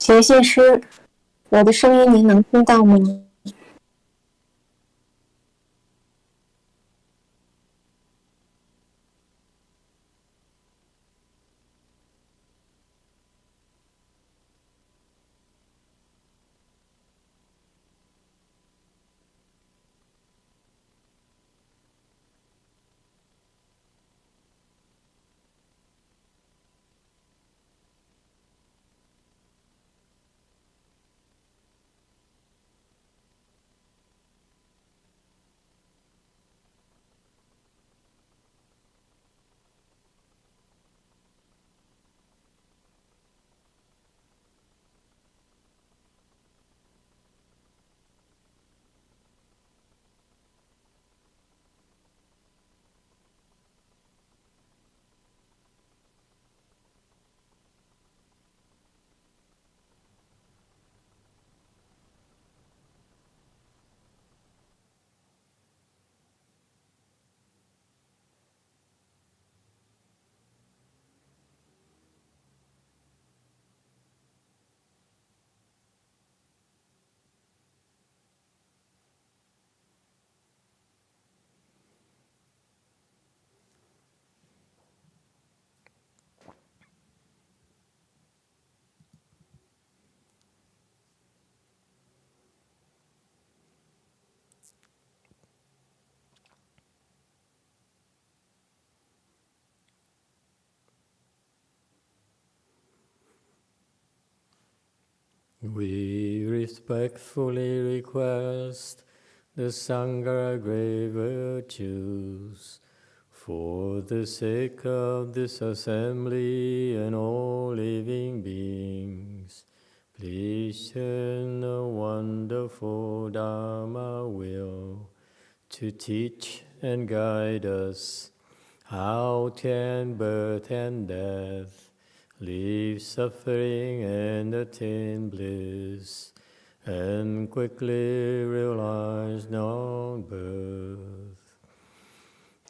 谢谢师，我的声音您能听到吗？We respectfully request the Sangha great virtues for the sake of this assembly and all living beings. Please send the wonderful Dharma will to teach and guide us how to end birth and death, leave suffering and attain bliss, and quickly realize non-birth.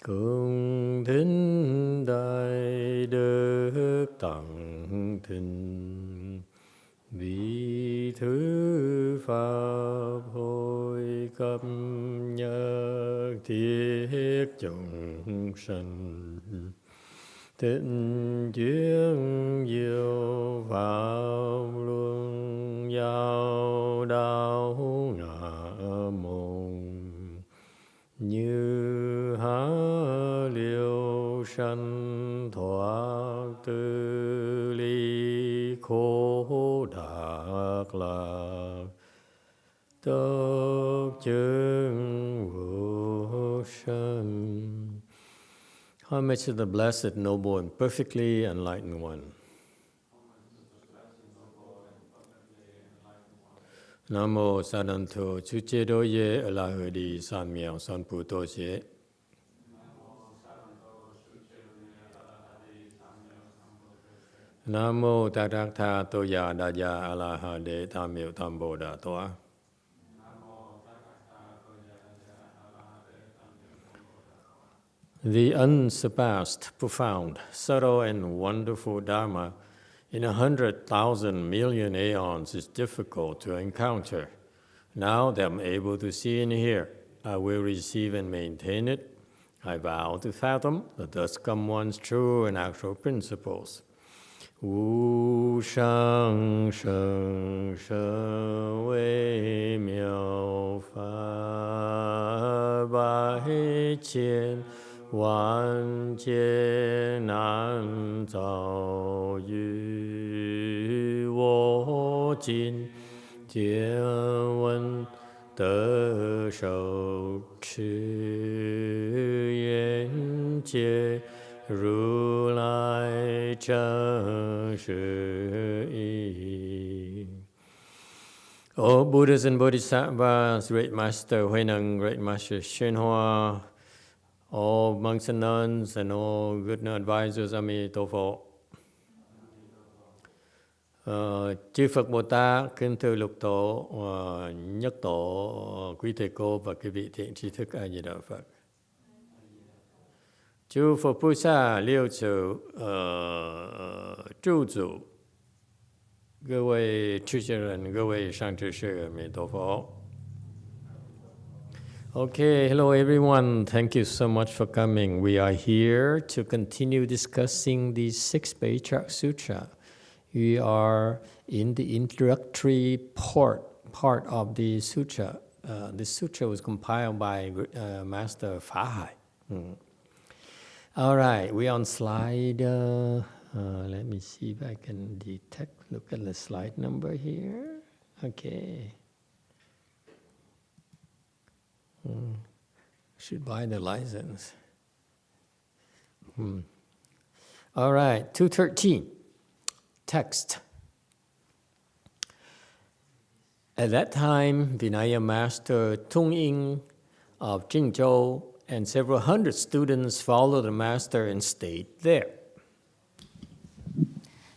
Cung thính đại đức tặng thịnh, vị thứ pháp hội cập nhật thiết chúng sanh, tịnh chuyên diệu pháp luân giao đạo ngã môn, như há liêu sanh thoát tư ly khổ đạc lạc, tốc chứng vô sanh. Homage to the Blessed, Noble, and Perfectly Enlightened One. Nam mô Sa Đan Thô Chú Chế Đô Yê A La Hờ Đi San Miao San Pu Tô Xế. Nam mô Ta Đắc Tha Tô Ya Đa Ya A La Ha Đế Tham Miệu Tham Bồ Đà Toa. The unsurpassed, profound, subtle, and wonderful Dharma in 100,000 million aeons is difficult to encounter. Now that I'm able to see and hear, I will receive and maintain it. I vow to fathom the thus come one's true and actual principles. Wu shang sheng sheng wei miao fa bai qian wan jie nan zao yu wo jin jie wen de shou chi yan jie Ru Lai Cheng Shi Yi. All Buddhas and Bodhisattvas, Great Master Huineng, Great Master YongHua, all monks and nuns, and all good advisors, Emitofuo. Chư Phật Bồ Tát, kính thưa lục tổ, nhất tổ, quý thầy cô và quý vị thiện tri thức A Di Đà Phật. Chư Phật Bồ Tát liêu chủ trụ chủ 各位持戒人，各位上智士，阿弥陀佛。Okay, hello everyone. Thank you so much for coming. We are here to continue discussing the 6th Patriarch Sutra. We are in the introductory part of the sutra. This sutra was compiled by Master Fahai. All right, we're on slide. Let me see if I can detect. Look at the slide number here. Okay. Should buy the license. All right, 213. Text. At that time, Vinaya Master Tung Ying of Jingzhou and several hundred students followed the master and stayed there.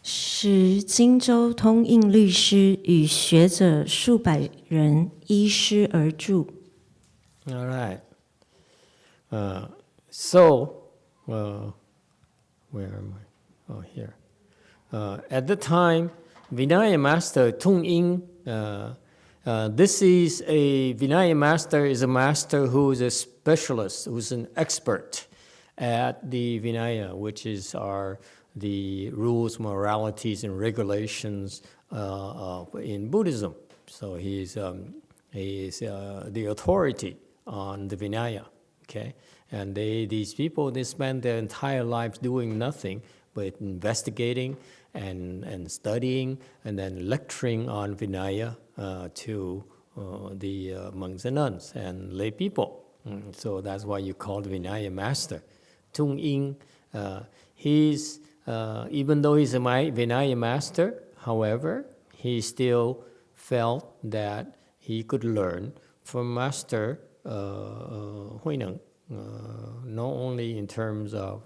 使荆州通应律师与学者数百人依师而住。 All right. Where am I? Oh, here. At the time, Vinaya Master Tung Ying, this is a Vinaya Master is a master who is a specialist, who's an expert at the Vinaya, which is the rules, moralities, and regulations in Buddhism. So he is the authority on the Vinaya. Okay, and these people, they spend their entire lives doing nothing but investigating and studying and then lecturing on Vinaya to the monks and nuns and lay people. So that's why you call the Vinaya Master. Tung Ying, he's even though he's a Vinaya Master, however, he still felt that he could learn from Master Huineng, not only in terms of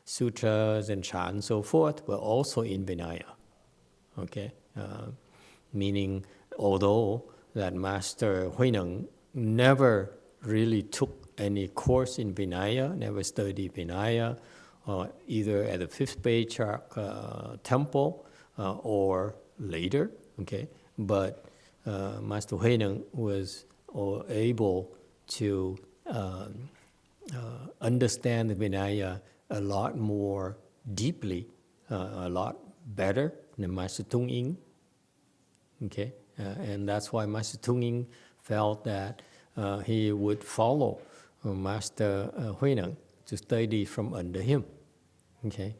sutras and Chan and so forth, but also in Vinaya. Okay, meaning although that Master Huineng never really took any course in Vinaya, never studied Vinaya, either at the 5th Patriarch temple or later. Okay, but Master Huineng was able to understand the Vinaya a lot more deeply, a lot better than Master Tung Ying. Okay, and that's why Master Tung Ying felt that he would follow Master Huineng to study from under him. Okay,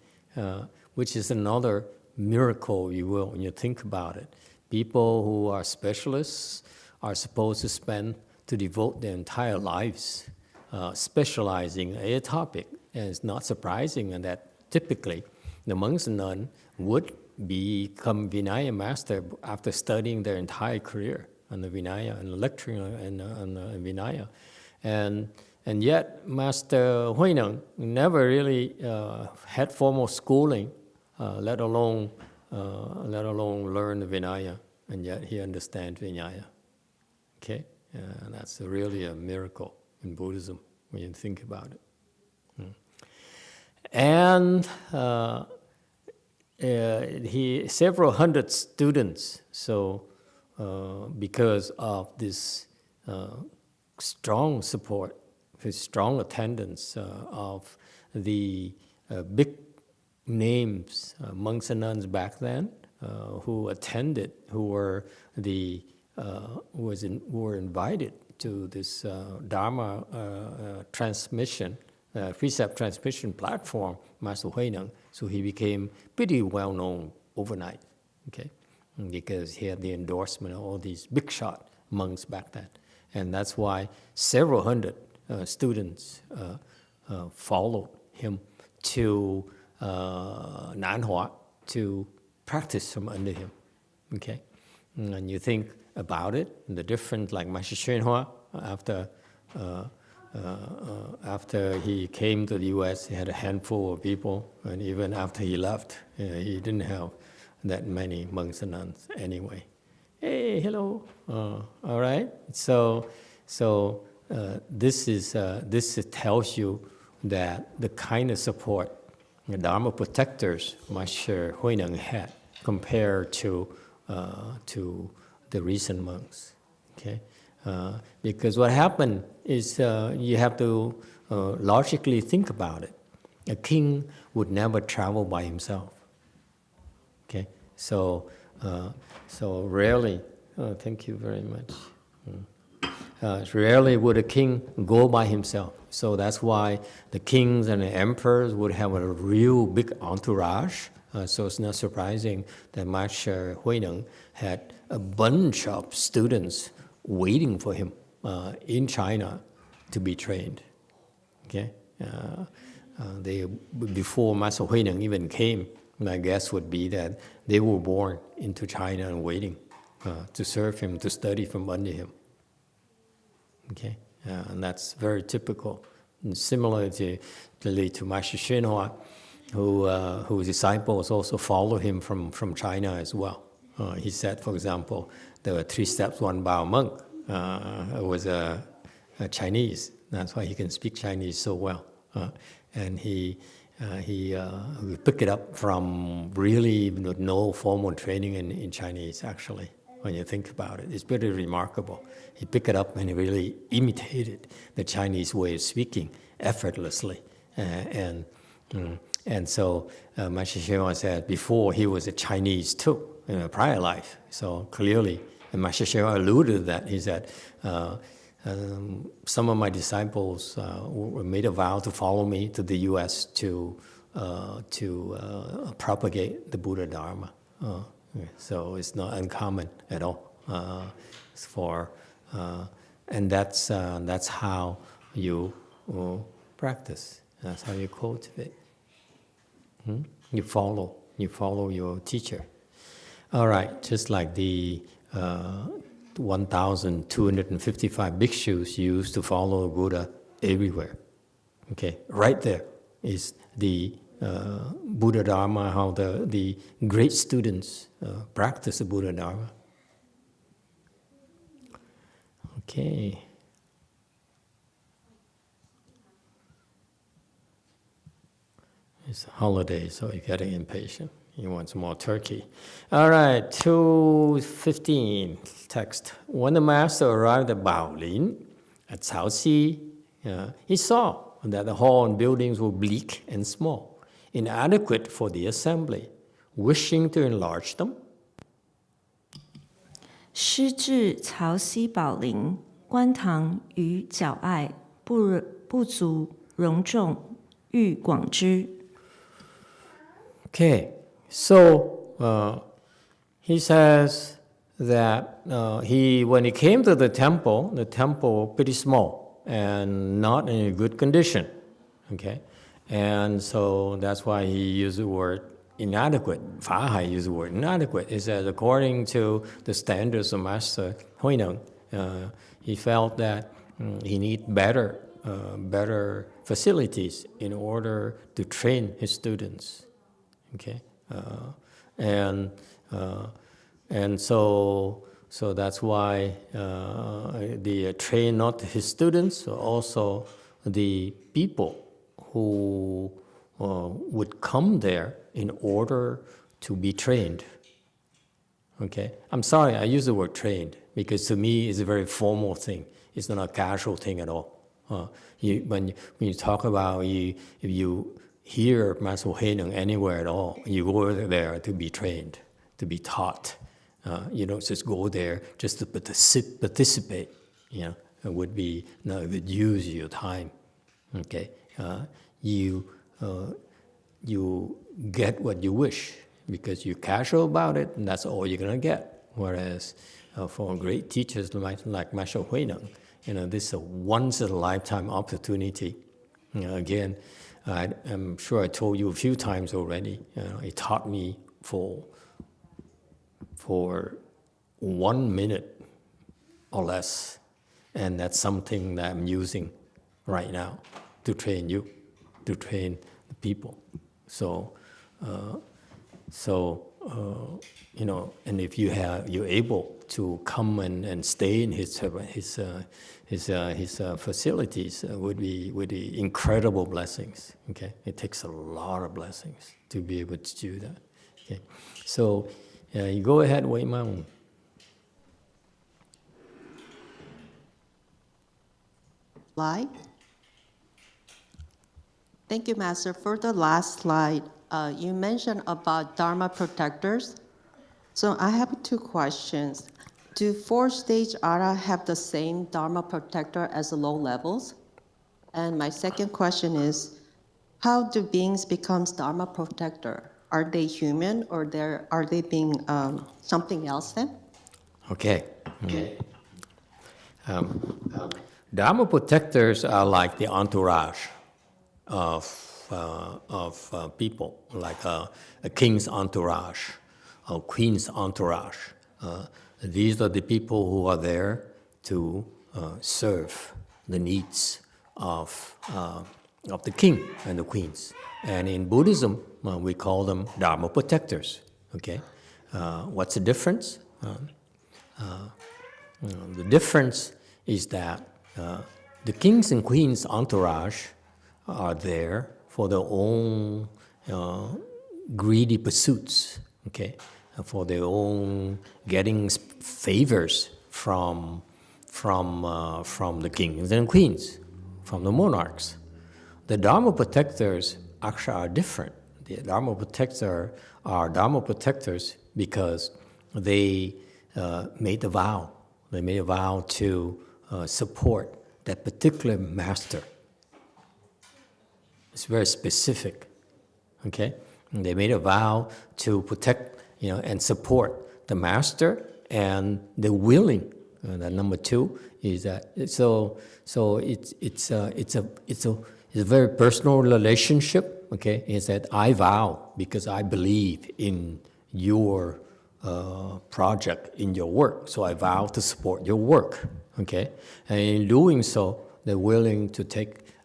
which is another miracle, you will, when you think about it. People who are specialists are supposed to devote their entire lives specializing in a topic. And it's not surprising that typically the monks and nuns would become Vinaya Master after studying their entire career on the Vinaya and lecturing on Vinaya. And yet Master Huineng never really had formal schooling, let alone learn the Vinaya, and yet he understands Vinaya. Okay, that's really a miracle in Buddhism when you think about it. And he several hundred students. So because of this strong support, his strong attendance of the big names, monks and nuns back then, who attended, who were invited to this Dharma transmission, precept transmission platform, Master Huineng. So he became pretty well known overnight, okay, because he had the endorsement of all these big shot monks back then, and that's why several hundred students followed him to YongHua to practice from under him. Okay, and you think about it, the difference, like Master YongHua, after he came to the U.S., he had a handful of people, and even after he left, he didn't have that many monks and nuns anyway. Hey, hello. All right. So this tells you that the kind of support the Dharma protectors Master Huineng had compared to the recent monks. Okay, because what happened is you have to logically think about it. A king would never travel by himself. Okay, so rarely. Thank you very much. Rarely would a king go by himself. So that's why the kings and the emperors would have a real big entourage. So it's not surprising that Master Huineng had a bunch of students waiting for him in China to be trained. Okay, before Master Huineng even came, my guess would be that they were born into China and waiting to serve him, to study from under him. Okay, and that's very typical. And similarly to Master YongHua, whose disciples also follow him from China as well. He said, for example, the 3 steps, 1 bow monk was a Chinese. That's why he can speak Chinese so well. And he picked it up from really no formal training in Chinese, actually. When you think about it, it's pretty remarkable. He picked it up and he really imitated the Chinese way of speaking effortlessly. And so Master YongHua said before he was a Chinese too in a prior life. So clearly, and Master YongHua alluded to that. He said, some of my disciples made a vow to follow me to the U.S. to propagate the Buddha Dharma. So it's not uncommon at all. And that's how you practice. That's how you cultivate. You follow your teacher. All right, just like the 1,255 bhikshus used to follow Buddha everywhere. Okay, right there is the Buddha Dharma, how the great students practice the Buddha Dharma. Okay. It's a holiday, so you're getting impatient. You want some more turkey. All right, 2:15 text. When the master arrived at Baolin, at Caoxi, he saw that the hall and buildings were bleak and small, inadequate for the assembly. Wishing to enlarge them, 师至曹溪宝林，观堂与角碍，不足容众，欲广之。 Okay, so he says that when he came to the temple pretty small and not in a good condition. Okay, and so that's why he used the word inadequate. Fa Hai used the word inadequate. He says according to the standards of Master Huineng, he felt that he needed better facilities in order to train his students. Okay, and so that's why the train not his students, also the people who would come there in order to be trained. Okay, I'm sorry I use the word trained because to me it's a very formal thing. It's not a casual thing at all. When you talk about if you hear Master Huineng anywhere at all, you go there to be trained, to be taught. You don't just go there just to participate. You know, it would be it would use your time. Okay, you get what you wish because you're casual about it, and that's all you're gonna get. Whereas for great teachers like Master Huineng, this is a once-in-a-lifetime opportunity. Again, I'm sure I told you a few times already. He taught me for 1 minute or less, and that's something that I'm using right now to train you, to train the people. So, and if you're able to come and stay in his facilities, would be incredible blessings. Okay, it takes a lot of blessings to be able to do that. Okay, so you go ahead, Wei Mao. Slide. Thank you, Master. For the last slide, you mentioned about Dharma protectors. So I have two questions. Do four-stage Ara have the same Dharma protector as the low levels? And my second question is, how do beings become Dharma protector? Are they human or are they being something else then? Okay. Dharma protectors are like the entourage of people, like a king's entourage, a queen's entourage. These are the people who are there to serve the needs of the king and the queens. And in Buddhism, we call them Dharma protectors. Okay, what's the difference? The difference is that the kings and queens entourage are there for their own greedy pursuits, okay, for their own getting favors from the kings and queens, from the monarchs. The Dharma protectors actually are different. The Dharma protectors are Dharma protectors because they made a vow. They made a vow to support that particular master. It's very specific, okay? And they made a vow to protect, and support the master, and they're willing. That number two is that it's a very personal relationship. Okay, is that I vow because I believe in your project, in your work. So I vow to support your work. Okay, and in doing so, they're willing to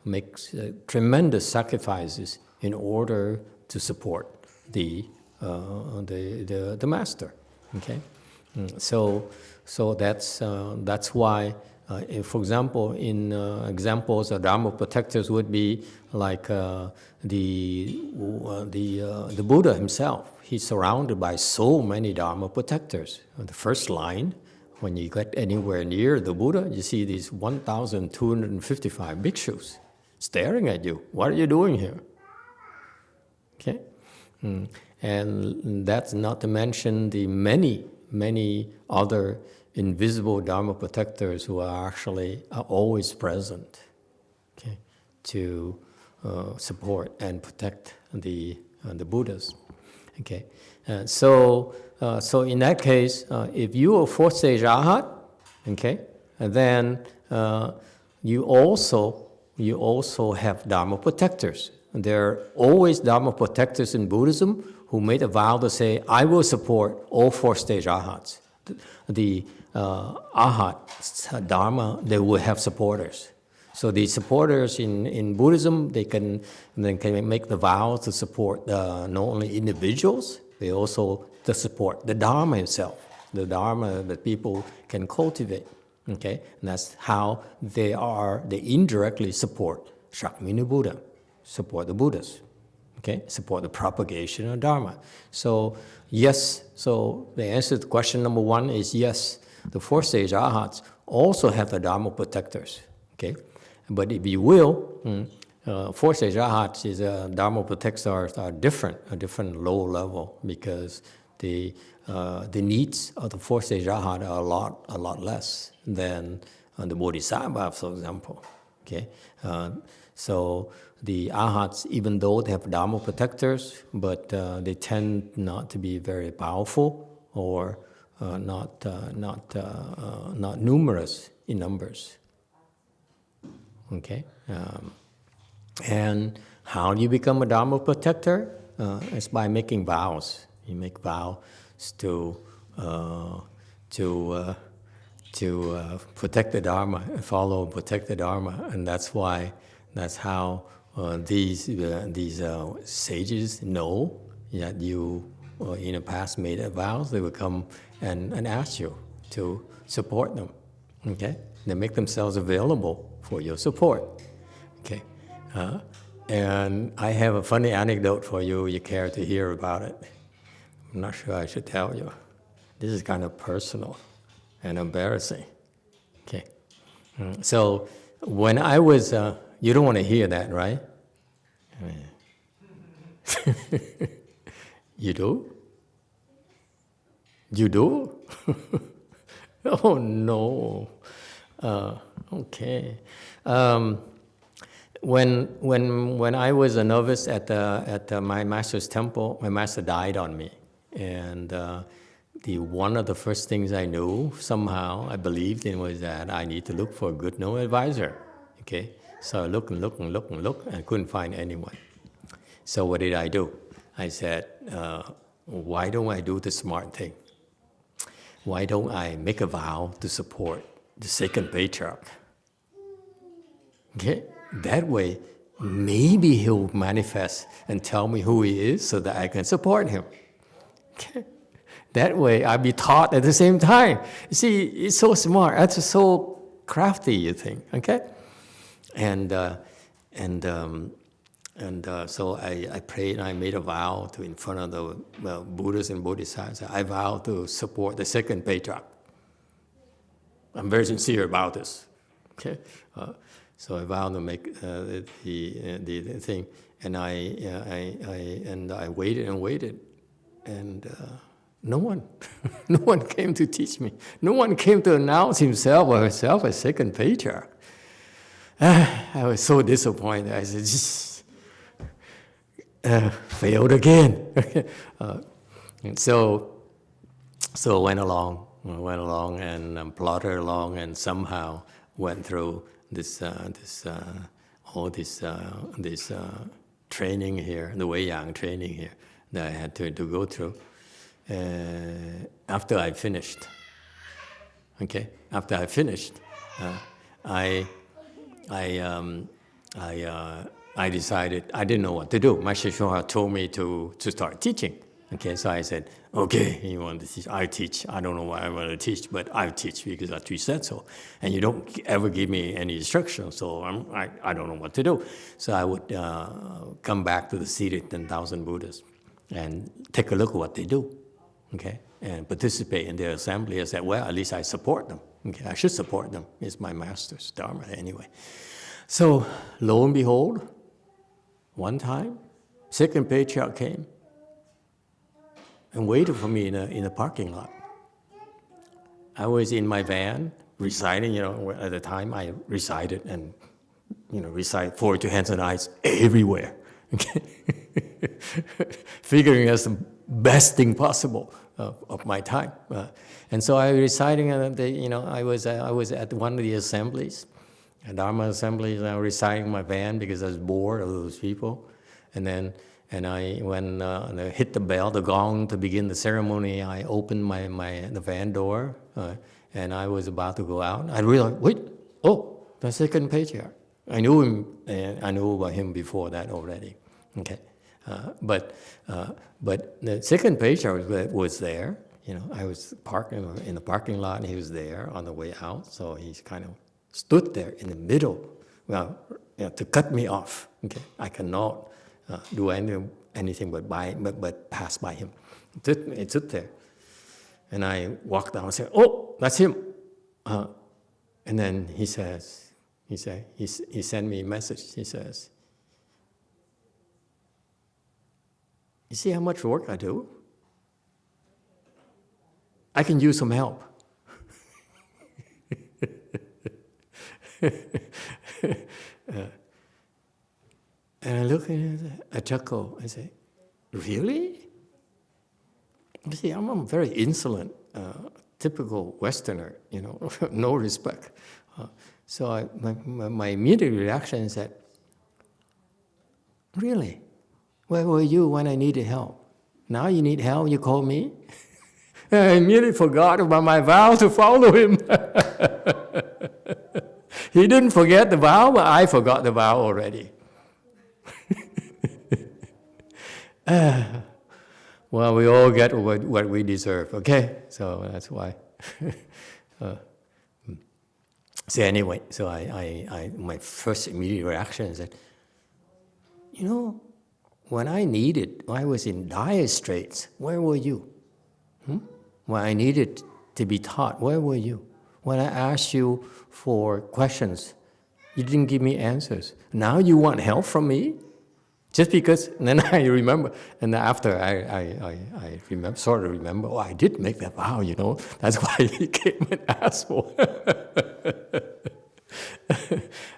make tremendous sacrifices in order to support the master. Okay, so that's why. For example, in examples of Dharma protectors would be like the Buddha himself. He's surrounded by so many Dharma protectors. The first line, when you get anywhere near the Buddha, you see these 1,255 bhikshus staring at you. What are you doing here? Okay, and that's not to mention the many other invisible Dharma protectors who are always present, okay, to support and protect the Buddhas. Okay, so in that case, if you are fourth stage Arhat, okay, and then you also have Dharma protectors. There are always Dharma protectors in Buddhism who made a vow to say, I will support all fourth stage Arhats. The Arhat Dharma, they will have supporters. So the supporters in Buddhism, they can make the vow to support not only individuals, they also to support the Dharma itself, the Dharma that people can cultivate. Okay, and that's how they indirectly support Shakyamuni Buddha, support the Buddhas. Okay, support the propagation of Dharma. So yes, so the answer to question number one is yes. The fourth stage Arhats also have the Dharma protectors. Okay, but if you will, fourth stage Arhats is Dharma protectors are different, a different low level, because the needs of the fourth stage Arhat are a lot less than the Bodhisattva, for example. Okay, so the Arhats, even though they have Dharma protectors, but they tend not to be very powerful or not numerous in numbers. Okay, and how do you become a Dharma protector? It's by making vows. You make vows to protect the Dharma, follow and protect the Dharma, and that's how these sages know that you in the past made vows. They will come and ask you to support them. Okay, they make themselves available for your support. Okay, and I have a funny anecdote for you. You care to hear about it? I'm not sure I should tell you. This is kind of personal and embarrassing. Okay. So when I was, you don't want to hear that, right? You do? You do? Oh no. Okay. When I was a novice at my master's temple, my master died on me, and one of the first things I knew somehow I believed in was that I need to look for a good no advisor. Okay, so I looked and I couldn't find anyone. So what did I do? I said, why don't I do the smart thing? Why don't I make a vow to support the 2nd Patriarch? Okay, that way, maybe he'll manifest and tell me who he is so that I can support him. Okay. That way, I'll be taught at the same time. You see, it's so smart. That's so crafty, you think, okay? And so I prayed and I made a vow in front of the Buddhas and Bodhisattvas. I vow to support the 2nd Patriarch. I'm very sincere about this, okay? So I vowed to make the thing, and I waited and waited, and no one came to teach me. No one came to announce himself or herself as 2nd Patriarch. I was so disappointed. I said, failed again. And so I went along and plodded along, and somehow went through this training here, the Wei-Yang training here that I had to go through. After I finished, I decided I didn't know what to do. My Shishwa told me to start teaching. Okay, so I said, okay, you want to teach? I teach. I don't know what I want to teach, but I teach because Atri said so. And you don't ever give me any instructions, so I don't know what to do. So I would come back to the seated 10,000 Buddhas and take a look at what they do, okay, and participate in their assembly. I said, well, at least I support them. Okay, I should support them. It's my master's Dharma anyway. So lo and behold, one time, 2nd Patriarch came and waited for me in a parking lot. I was in my van reciting, at the time I recited and, recite forward to hands and eyes everywhere. Okay? Figuring that's the best thing possible of my time. And so I was reciting, I was at one of the assemblies, Dharma assemblies, I was reciting in my van because I was bored of those people. And then, when I hit the bell, the gong to begin the ceremony, I opened the van door, and I was about to go out. I realized, wait, the 2nd Patriarch. I knew him, and I knew about him before that already. Okay, but the 2nd Patriarch was there. I was parking in the parking lot, and he was there on the way out. So he's kind of stood there in the middle, to cut me off. Okay, I cannot do anything but pass by him. It stood there, and I walked down and said, "Oh, that's him." And then he sent me a message. He says, "You see how much work I do? I can use some help." And I look at it, I chuckle, I say, really? You see, I'm a very insolent, typical Westerner, no respect. So my immediate reaction is that, really? Where were you when I needed help? Now you need help, you call me? I immediately forgot about my vow to follow him. He didn't forget the vow, but I forgot the vow already. Well, we all get what we deserve, okay? So that's why. So anyway, so I my first immediate reaction is that, when I needed, I was in dire straits, where were you? When I needed to be taught, where were you? When I asked you for questions, you didn't give me answers. Now you want help from me? Just because, and then I remember, and after I remember, sort of remember, oh, I did make that vow, you know. That's why he came and asked for.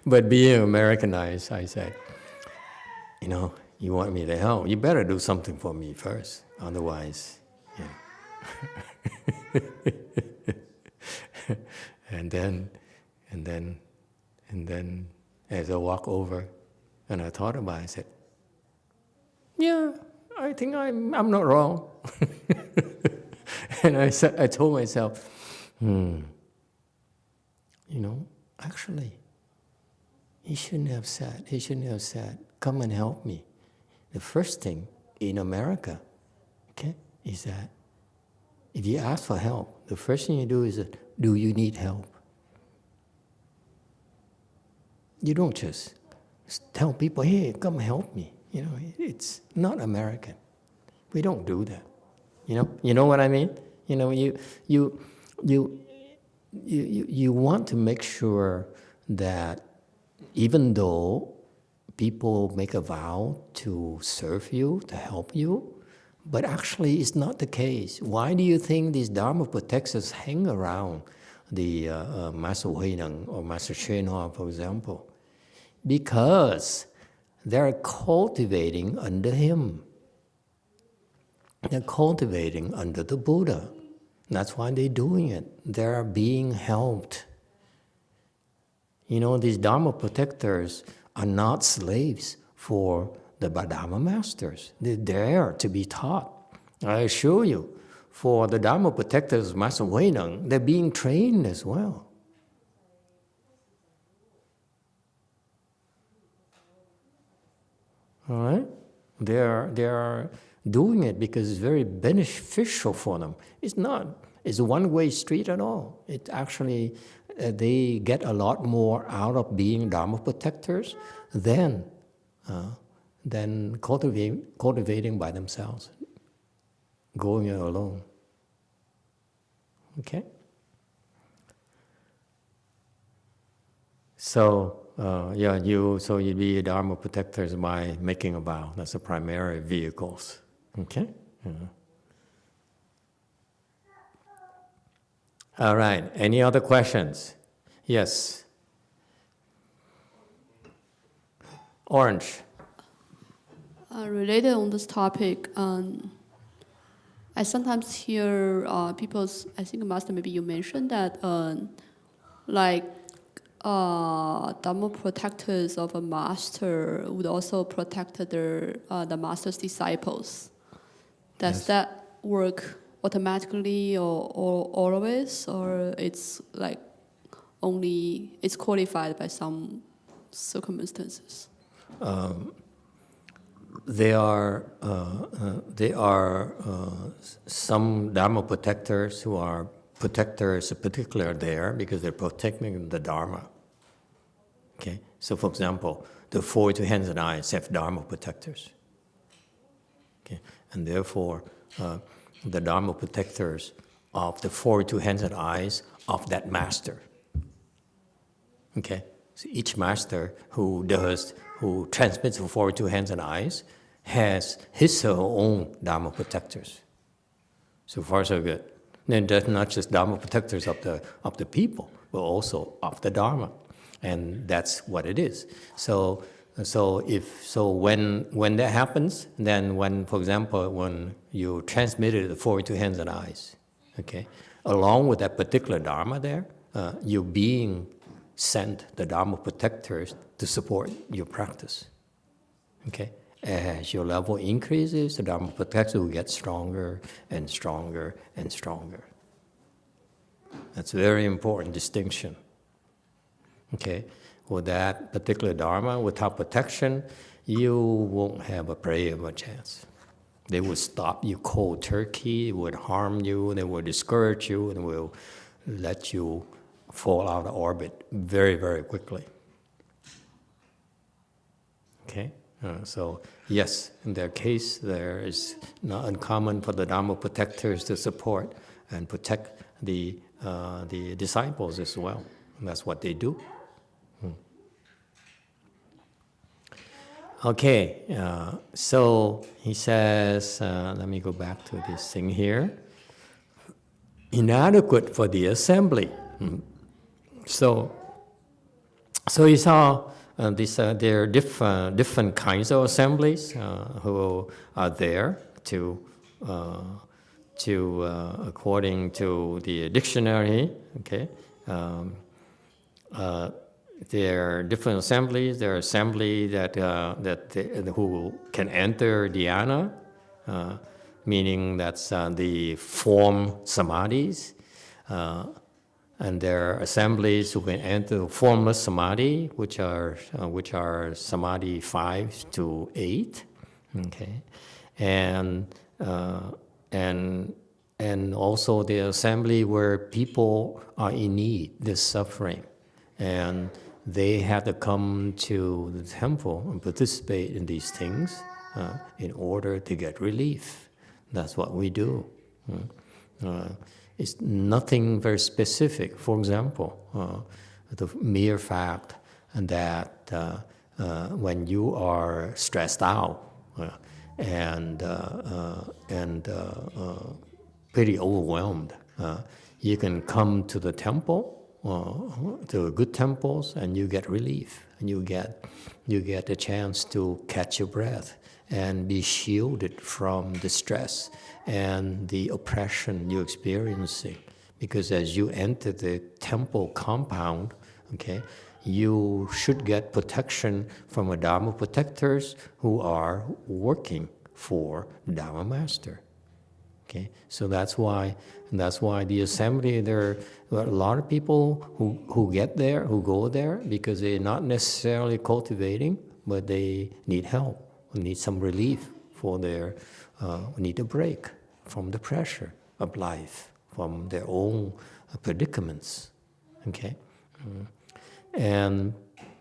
But being Americanized, I said, you know, you want me to help, you better do something for me first. Otherwise, yeah. And then, as I walk over, and I thought about it, I said, yeah, I think I'm not wrong. And I told myself, you know, actually, he shouldn't have said, come and help me. The first thing in America, okay, is that if you ask for help, the first thing you do is, do you need help? You don't just tell people, hey, come help me. You know, it's not American. We don't do that. You know what I mean? You know, you want to make sure that even though people make a vow to serve you, to help you, but actually it's not the case. Why do you think these Dharma protectors hang around the Master Huineng or Master GFCMC, for example? Because they're cultivating under him. They're cultivating under the Buddha. That's why they're doing it. They're being helped. You know, these Dharma protectors are not slaves for the Dharma masters. They're there to be taught. I assure you, for the Dharma protectors, Master Huineng, they're being trained as well. All right? They are doing it because it's very beneficial for them. It's a one-way street at all. It actually, they get a lot more out of being Dharma protectors than cultivating by themselves, going it alone. Okay? So, you be a Dharma protectors by making a vow. That's the primary vehicles. Okay? Yeah. All right. Any other questions? Yes. Orange. Related on this topic, I sometimes hear people, I think Master, maybe you mentioned that Dharma protectors of a master would also protect the master's disciples. Does that work automatically or always, or it's like only it's qualified by some circumstances? There are some Dharma protectors who are protectors, particularly there because they're protecting the Dharma. Okay, so for example, the 42 hands and eyes have Dharma protectors. Okay, and therefore, the Dharma protectors of the 42 hands and eyes of that master. Okay, so each master who transmits the 42 hands and eyes has his or her own Dharma protectors. So far, so good. Then that's not just Dharma protectors of the people, but also of the Dharma, and that's what it is. So when that happens, then when, for example, when you transmitted the 42 hands and eyes, okay, along with that particular Dharma there, you're being sent the Dharma protectors to support your practice. Okay, as your level increases, the Dharma protectors will get stronger and stronger and stronger. That's a very important distinction. Okay, with that particular Dharma, without protection, you won't have a prayer of a chance. They will stop you cold turkey, they would harm you, they will discourage you, and will let you fall out of orbit very, very quickly. Okay? So yes, in their case, there is not uncommon for the Dharma protectors to support and protect the disciples as well. And that's what they do. Okay, so he says, let me go back to this thing here. Inadequate for the assembly. So you saw there are different kinds of assemblies who are there to according to the dictionary. Okay, there are different assemblies. There are assemblies who can enter dhyana, meaning that's the form samadhis. And there are assemblies who can enter formless samadhi, which are samadhi 5 to 8, okay, and also the assembly where people are in need, they're suffering, and they have to come to the temple and participate in these things in order to get relief. That's what we do. It's nothing very specific. For example, the mere fact that when you are stressed out and pretty overwhelmed, you can come to the temple, to good temples, and you get relief, and you get a chance to catch your breath and be shielded from the stress and the oppression you're experiencing. Because as you enter the temple compound, okay, you should get protection from a Dharma protectors who are working for the Dharma master. Okay, so that's why the assembly, there are a lot of people who get there, who go there, because they're not necessarily cultivating, but they need help, need some relief for their, need a break from the pressure of life, from their own predicaments. Okay, and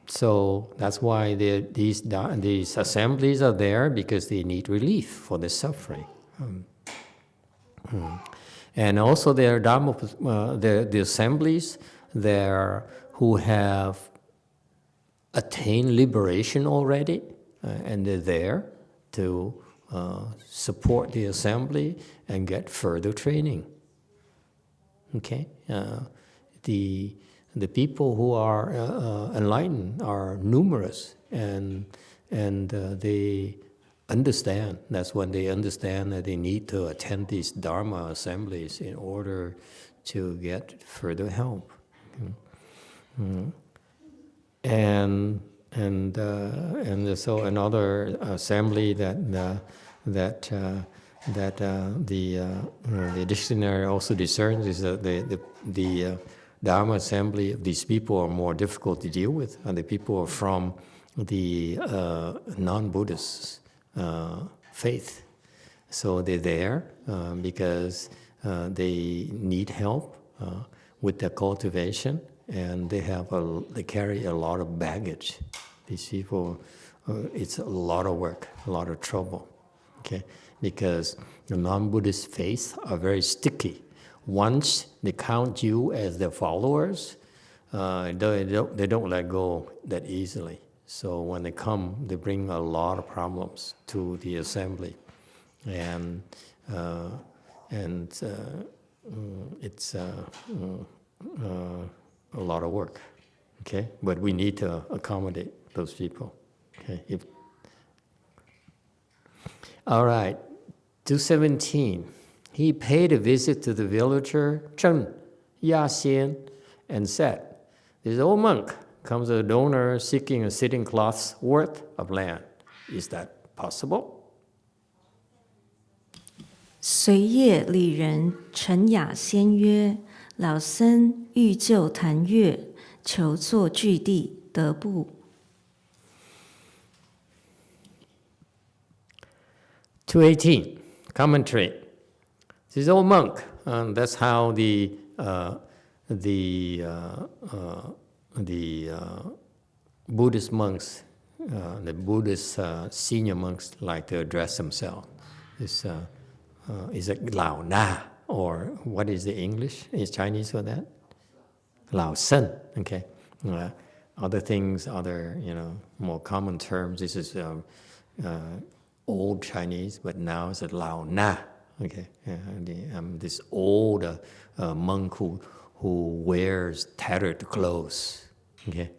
so that's why these assemblies are there, because they need relief for the suffering. And also there are Dharma, the assemblies there who have attained liberation already, and they're there to support the assembly and get further training. Okay, the people who are enlightened are numerous, and they understand. That's when they understand that they need to attend these Dharma assemblies in order to get further help. And so another assembly that the dictionary also discerns is that the Dharma assembly of these people are more difficult to deal with, and the people are from the non-Buddhist faith. So they're there because they need help with their cultivation, and they carry a lot of baggage. These people, it's a lot of work, a lot of trouble. Okay, because the non-Buddhist faiths are very sticky. Once they count you as their followers, they don't let go that easily. So when they come, they bring a lot of problems to the assembly, and it's a lot of work. Okay, but we need to accommodate those people. Okay. All right, 217. He paid a visit to the villager Chen Yaxian and said, "This old monk comes a donor seeking a sitting cloth's worth of land. Is that possible?" 随业里人陈雅先曰：“老僧欲就谈月，求作具地，得不？” 218, commentary. This old monk, that's how the Buddhist monks the Buddhist senior monks like to address themselves. Is it Lao Na, or what is the English? Is Chinese for that? Lao Sen. Okay. Other things, other more common terms. This is old Chinese, but now it's a Lao Na. Okay. This old monk who wears tattered clothes. Okay.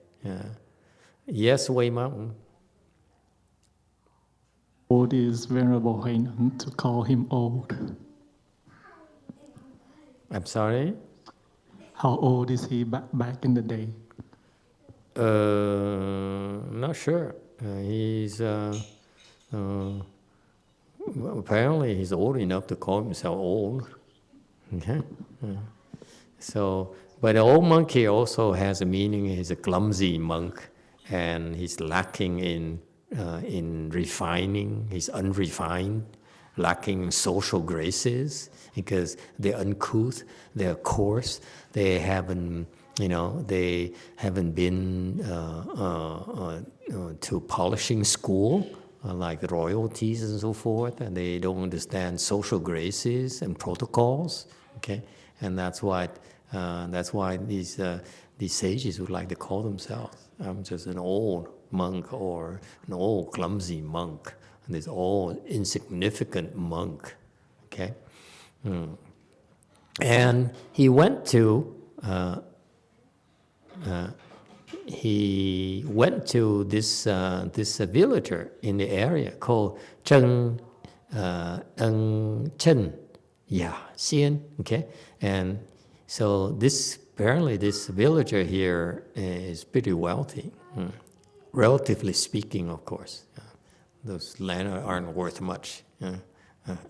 Yes, Wei Mountain. Old is Venerable Huineng to call him old. I'm sorry? How old is he back in the day? Not sure. He's apparently he's old enough to call himself old. Okay. So, but the old monk here also has a meaning. He's a clumsy monk, and he's lacking in refining. He's unrefined, lacking social graces because they're uncouth, they're coarse, they haven't been to polishing school like royalties and so forth, and they don't understand social graces and protocols. Okay, and that's why these sages would like to call themselves, I'm just an old monk or an old clumsy monk, this old insignificant monk. Okay, and he went to this villager in the area called Chen Chen Ya Xian. Okay, and so apparently this villager here is pretty wealthy, relatively speaking, of course. Those land aren't worth much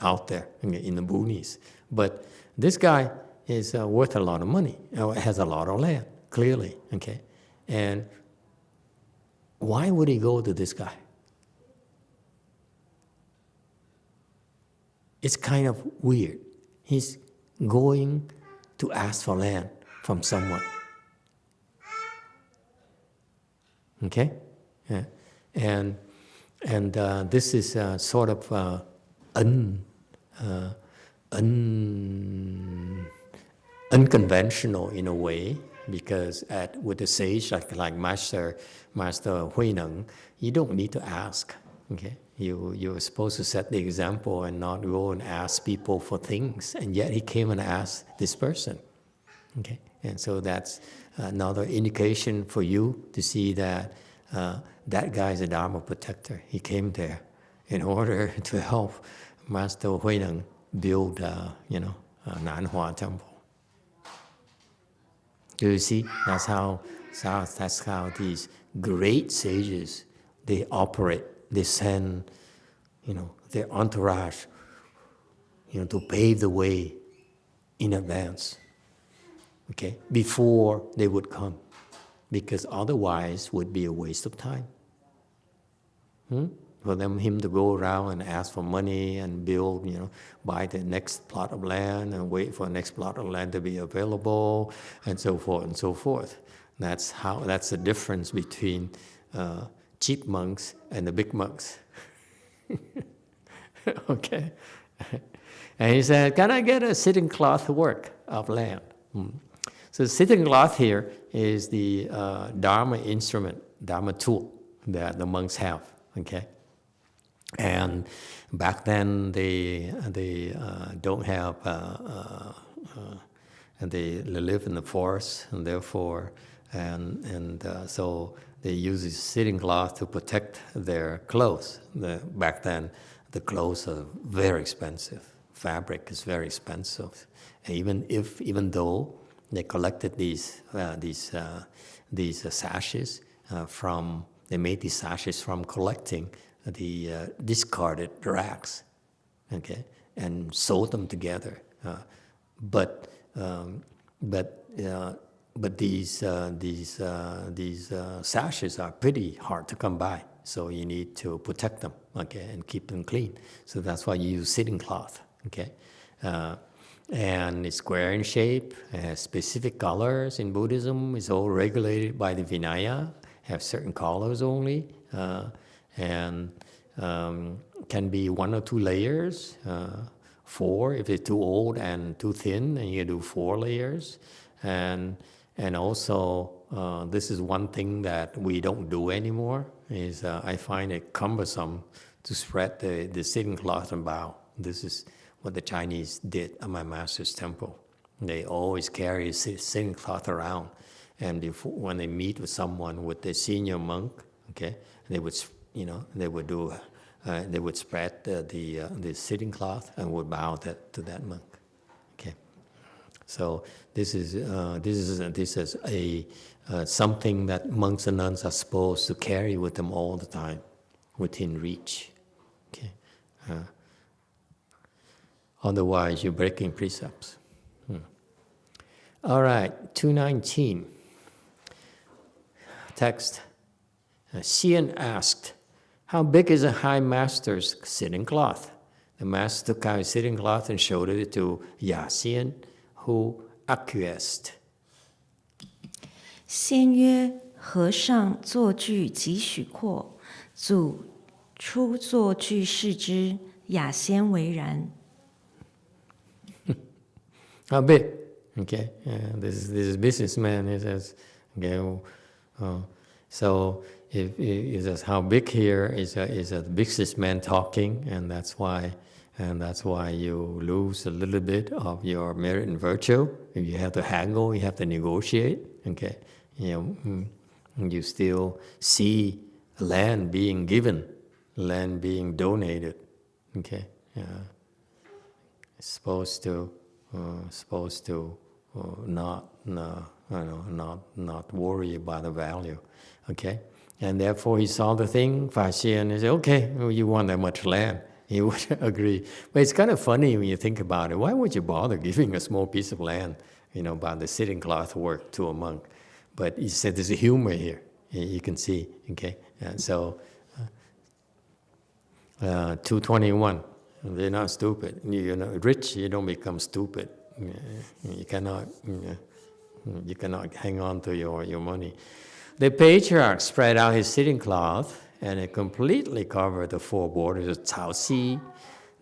out there in the boonies, but this guy is worth a lot of money, has a lot of land, clearly. Okay, and why would he go to this guy? It's kind of weird. He's going to ask for land from someone. Okay, yeah. And this is sort of unconventional in a way, because with a sage like Master Huineng, you don't need to ask. Okay, you're supposed to set the example and not go and ask people for things, and yet he came and asked this person. Okay, and so that's another indication for you to see that that guy is a Dharma protector. He came there in order to help Master Huineng build, Nanhua temple. Do you see? That's how these great sages, they operate. They send, their entourage, to pave the way in advance. Okay, before they would come, because otherwise would be a waste of time. For him to go around and ask for money and build, buy the next plot of land and wait for the next plot of land to be available, and so forth and so forth. That's the difference between cheap monks and the big monks. Okay, and he said, "Can I get a sitting cloth work of land?" So the sitting cloth here is the Dharma instrument, Dharma tool that the monks have. Okay, and back then they don't have, and they live in the forest, and therefore, so they use this sitting cloth to protect their clothes. Back then, the clothes are very expensive. Fabric is very expensive, and even though they collected these sashes from. They made these sashes from collecting the discarded rags, okay, and sewed them together. But these sashes are pretty hard to come by, so you need to protect them, okay, and keep them clean. So that's why you use sitting cloth, okay. And it's square in shape, has specific colors in Buddhism. It's all regulated by the Vinaya, have certain colors only, and can be 1 or 2 layers, 4 if it's too old and too thin, and you do 4 layers, and also this is one thing that we don't do anymore. Is I find it cumbersome to spread the sitting cloth about. This is what the Chinese did at my master's temple. They always carry a sitting cloth around, and before, when they meet with someone, with the senior monk, okay, they would, they would do, they would spread the sitting cloth and would bow to that monk, okay. So this is a something that monks and nuns are supposed to carry with them all the time, within reach, okay. Otherwise, you're breaking precepts. All right, 219. Text. Xian asked, how big is a high master's sitting cloth? The master took out his sitting cloth and showed it to Xian, who acquiesced. 先曰：和尚坐具几许阔，祖出坐具视之，雅先为然。How big? Okay, this is businessman. He says, okay, so if he says how big here is a businessman talking, and that's why you lose a little bit of your merit and virtue. If you have to haggle, you have to negotiate. Okay, you still see land being given, land being donated. Okay, supposed to not worry about the value, okay? And therefore he saw the thing, Faxian, and said, okay, well, you want that much land. He would agree. But it's kind of funny when you think about it. Why would you bother giving a small piece of land, by the sitting cloth work to a monk? But he said there's a humor here. You can see, okay? And so, 221. They're not stupid. Rich, you don't become stupid. You cannot hang on to your money. The patriarch spread out his sitting cloth, and it completely covered the 4 borders of Cao Si.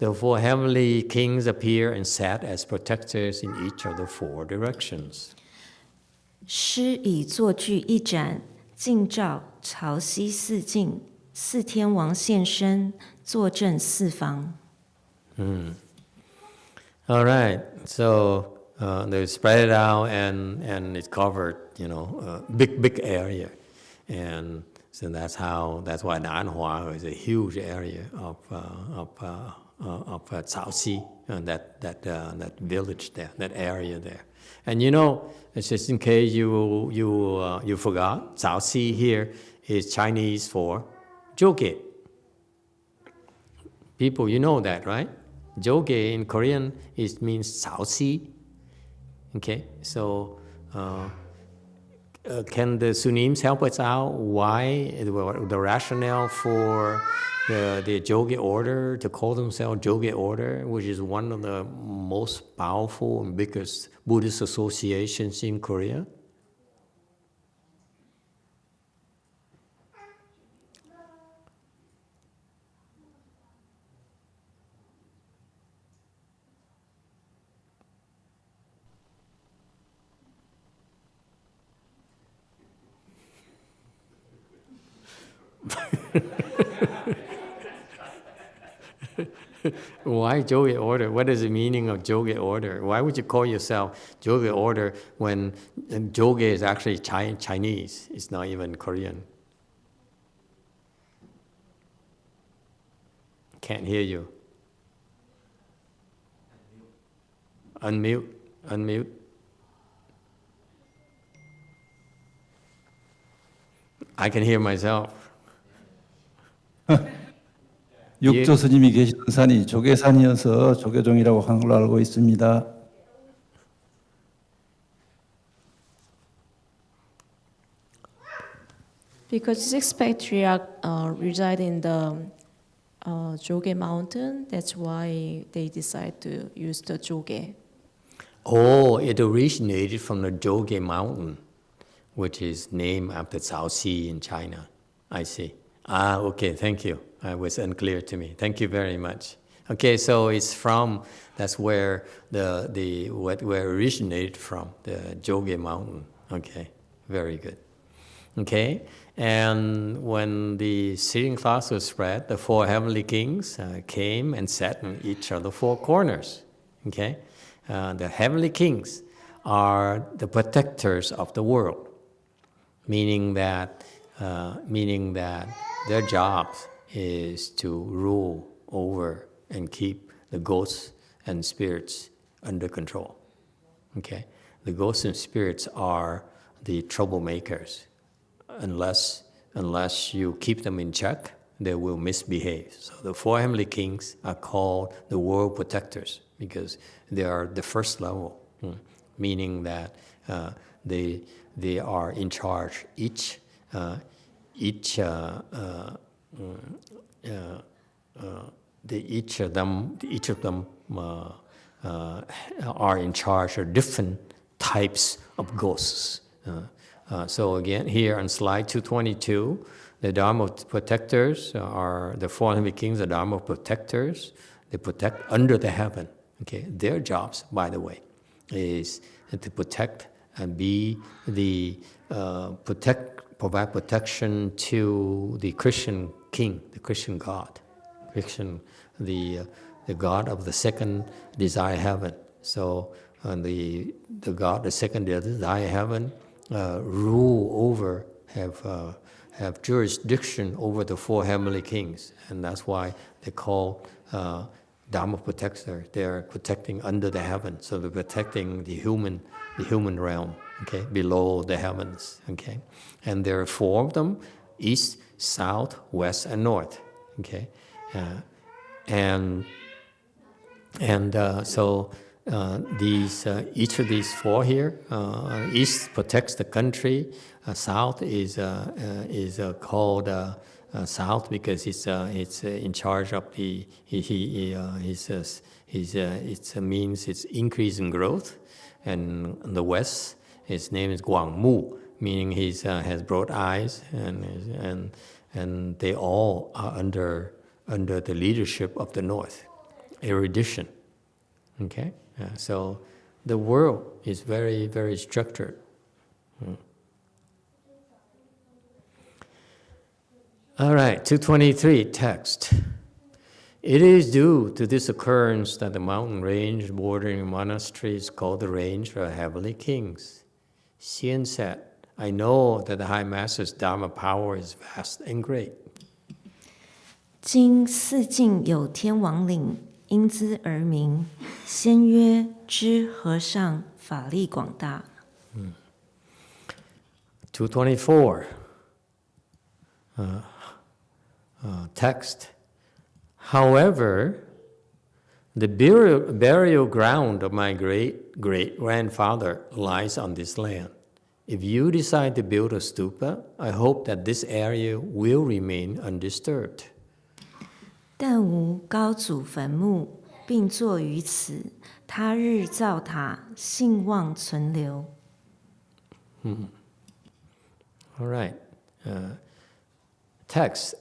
The 4 heavenly kings appear and sat as protectors in each of the 4 directions. 师以坐具一展，尽照潮汐4境，4天王现身，坐镇4方。All right, so they spread it out and it covered, a big area, and so that's why YongHua is a huge area of Cao Si, that village there, that area there. And it's just in case you forgot, Cao Si here is Chinese for Joge. People, you know that, right? Joge in Korean means Cao Si. Okay, so can the Sunims help us out? Why the rationale for the Joge order to call themselves Joge order, which is one of the most powerful and biggest Buddhist associations in Korea? Why Joge order? What is the meaning of Joge order? Why would you call yourself Joge order when Joge is actually Chinese? It's not even Korean. Can't hear you. Unmute. I can hear myself. 육조 스님이 계시던 산이 조계산이어서 조계종이라고 한 걸로 알고 있습니다. Because 6th Patriarch reside in the Joge mountain, that's why they decide to use the Joge. Oh, it originated from the Joge mountain, which is named after Cao Si in China. I see. Okay, thank you. It was unclear to me. Thank you very much. Okay, so it's from, that's where where originated from, the Joge Mountain. Okay, very good. Okay, and when the sitting class was spread, the four heavenly kings came and sat in each of the four corners. Okay, the heavenly kings are the protectors of the world, meaning that their job is to rule over and keep the ghosts and spirits under control. Okay, the ghosts and spirits are the troublemakers. Unless you keep them in check, they will misbehave. So the four heavenly kings are called the world protectors because they are the first level, meaning that they are in charge. Each of them are in charge of different types of ghosts. So again, here on slide 222, the Dharma protectors are the four heavenly kings, the Dharma protectors. They protect under the heaven. Okay, their jobs, by the way, is to protect and be the provide protection to the Christian king, the Christian God, the God of the second desire heaven. So the God, the second desire heaven, rule over, have jurisdiction over the four heavenly kings, and that's why they call Dharma protector. They're protecting under the heaven, so they're protecting the human realm, okay, below the heavens, okay, and there are four of them: east, south, west, and north, okay, so each of these four here, east protects the country, south is called south because it's in charge of it means it's increase in growth, and the west, his name is GFCMC, meaning he has broad eyes, and they all are under the leadership of the north, erudition. Okay, so the world is very, very structured. All right, 223 text. It is due to this occurrence that the mountain range bordering monastery is called the range of heavenly kings. Xian said, I know that the High Master's Dharma power is vast and great. 今四境有天王岭，因之而名。先曰：知和尚法力广大。224 text. However, the burial ground of my great-great-grandfather lies on this land. If you decide to build a stupa, I hope that this area will remain undisturbed. 但无高祖坟墓，并坐于此。他日造塔，兴旺存留。All right. Text.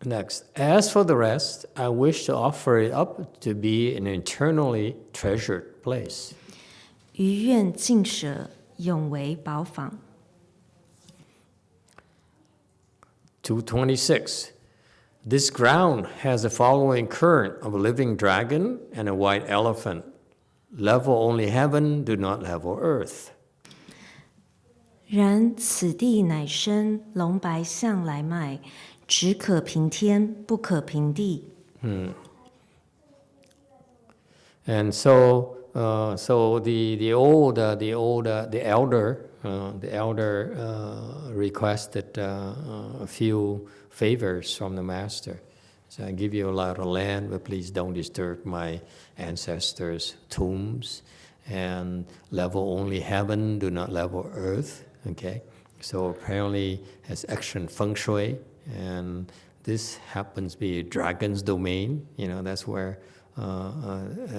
Next. As for the rest, I wish to offer it up to be an eternally treasured place. 余愿尽舍，永为宝坊。226. This ground has the following current of a living dragon and a white elephant. Level only heaven, do not level earth. 然此地乃生龙白象来脉，只可平天，不可平地。And so the elder requested a few favors from the master. So I give you a lot of land, but please don't disturb my ancestors' tombs. And level only heaven, do not level earth. Okay, so apparently has excellent feng shui, and this happens to be a dragon's domain. You know, that's where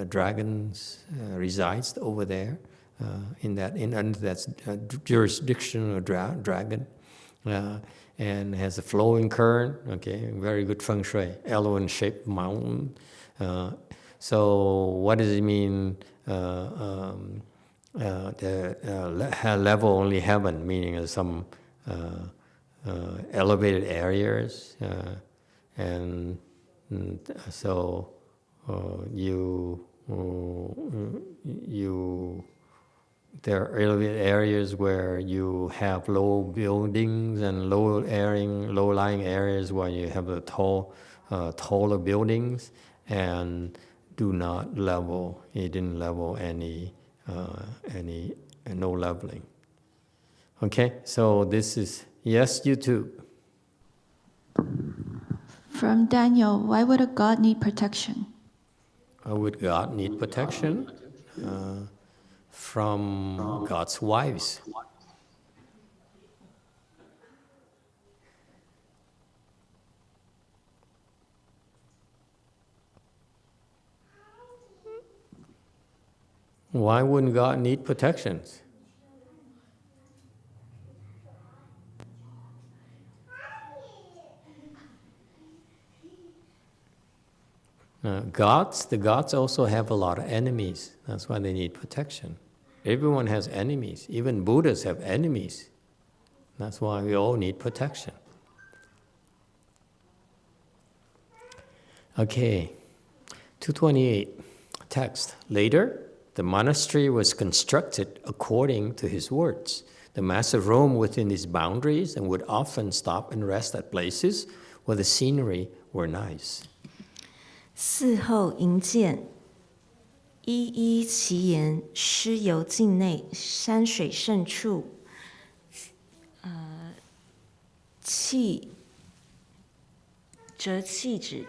dragons resides over there, under that jurisdiction of dragon. and has a flowing current. Okay, very good feng shui. Elephant-shaped mountain. So what does it mean? Level only heaven, meaning some elevated areas, and so there are elevated areas where you have low buildings and low-lying areas where you have the taller buildings, and do not level. He didn't level any no leveling. Okay, so this is yes, YouTube. From Daniel, why would a god need protection? Why would God need protection? From God's wives. Why wouldn't God need protections? The gods also have a lot of enemies. That's why they need protection. Everyone has enemies. Even Buddhas have enemies. That's why we all need protection. Okay, 228, text. Later, the monastery was constructed according to his words. The master roamed within his boundaries and would often stop and rest at places where the scenery were nice. 嗣后营建，一依其言，师游境内，山水胜处，则弃之。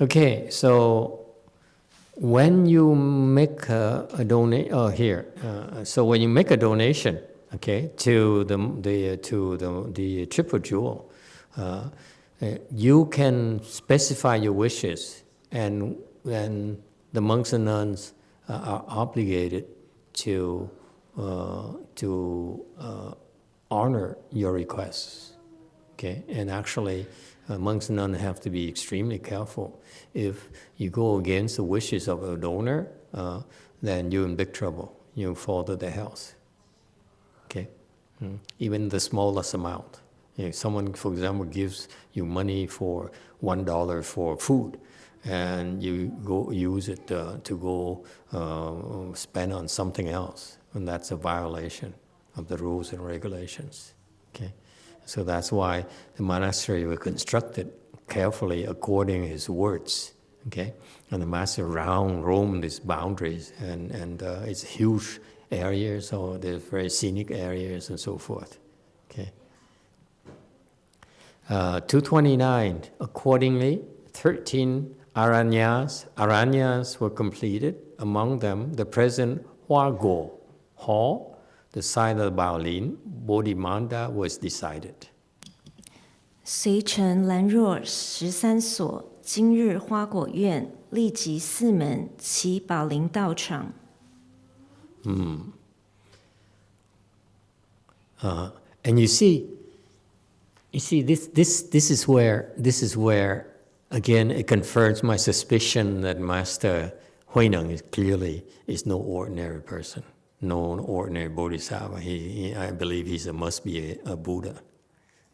Okay, so when you make a donation, so when you make a donation, okay, to the Triple Jewel, you can specify your wishes, and then the monks and nuns are obligated to honor your requests. Okay, and actually, monks and nuns have to be extremely careful. If you go against the wishes of a donor, then you're in big trouble. You fall to the house. Okay, even the smallest amount. If someone, for example, gives you money for $1 for food, and you go use it to go spend on something else, and that's a violation of the rules and regulations. Okay, so that's why the monastery was constructed carefully according to his words. Okay, and the master roamed these boundaries, and it's a huge area, so there's very scenic areas and so forth. Okay. 229, accordingly, 13 aranyas were completed. Among them, the present Huaguo hall, the site of the Baolin, Bodhimanda, was decided. 随城兰若13所，今日花果院，立即4门，其宝林道场。And you see, this is where again it confirms my suspicion that Master Huineng is no ordinary person, no ordinary bodhisattva. I believe he must be a Buddha.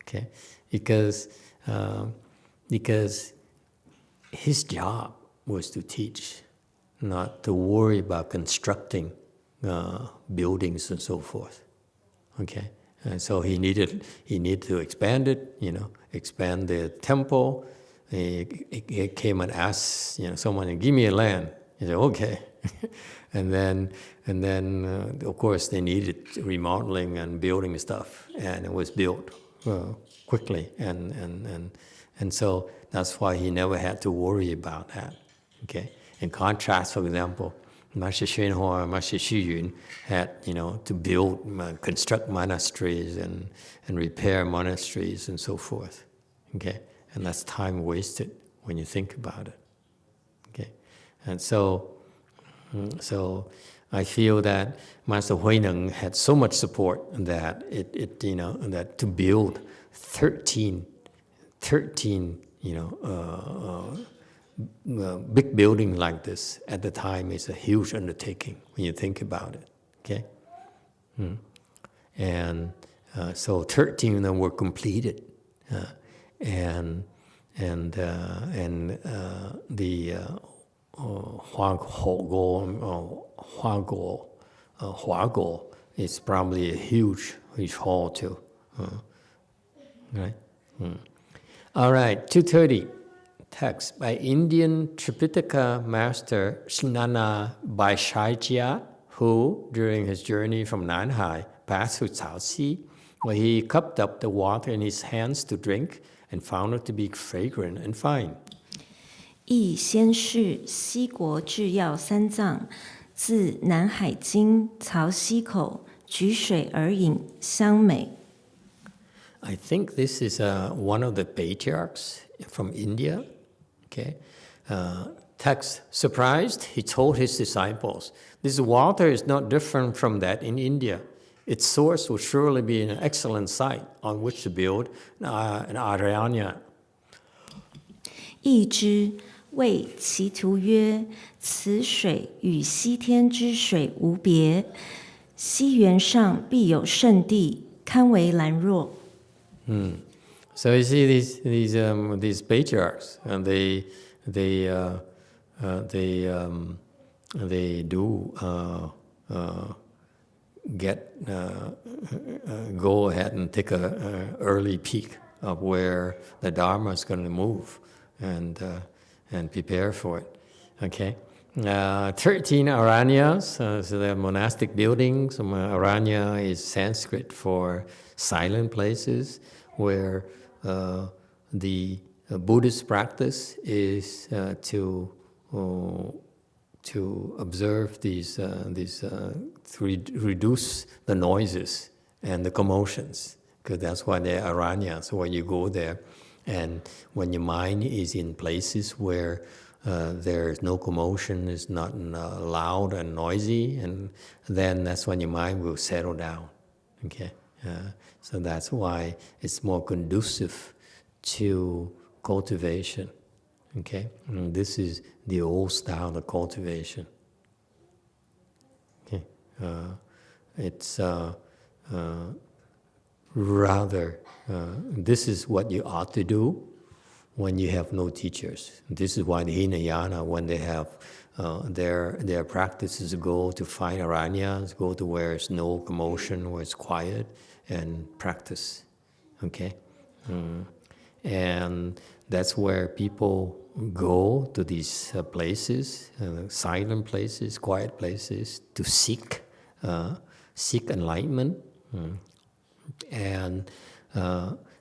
Okay, because his job was to teach, not to worry about constructing buildings and so forth. Okay. And so he needed to expand it, expand the temple. He came and asked, someone, give me a land. He said, okay. and then of course they needed remodeling and building stuff, and it was built quickly, and so that's why he never had to worry about that. Okay. In contrast, for example, Master YongHua and Master Xu Yun had, to build, construct monasteries and repair monasteries and so forth. Okay, and that's time wasted when you think about it. Okay, and so I feel that Master Huineng had so much support that that to build 13 big building like this at the time is a huge undertaking when you think about it. Okay, and so 13 of them were completed, and the Huaguo is probably a huge hall too, right? All right, 230. Text by Indian Tripitaka master Snana Baishajya, who, during his journey from Nanhai, passed through Caoxi, where he cupped up the water in his hands to drink and found it to be fragrant and fine. 忆先是西国制药三藏，自南海经曹溪口举水而饮，香美。 I think this is one of the patriarchs from India. Okay, text, surprised, he told his disciples, this water is not different from that in India. Its source will surely be an excellent site on which to build an Aranya. 译之谓其徒曰：“此水与西天之水无别，西原上必有圣地，堪為蘭若。” So you see these patriarchs, and they do go ahead and take a early peek of where the Dharma is going to move, and prepare for it. Okay, 13 aranyas. So they're monastic buildings. Aranya is Sanskrit for silent places, where the Buddhist practice is to observe these to reduce the noises and the commotions, because that's why they're aranya. So when you go there, and when your mind is in places where there is no commotion, it's not loud and noisy, and then that's when your mind will settle down. Okay. So that's why it's more conducive to cultivation. Okay, and this is the old style of cultivation. Okay, it's rather this is what you ought to do when you have no teachers. This is why the Hinayana, when they have their practices, go to find aranyas, go to where there's no commotion, where it's quiet, and practice. Okay, and that's where people go to these places, silent places, quiet places, to seek enlightenment, and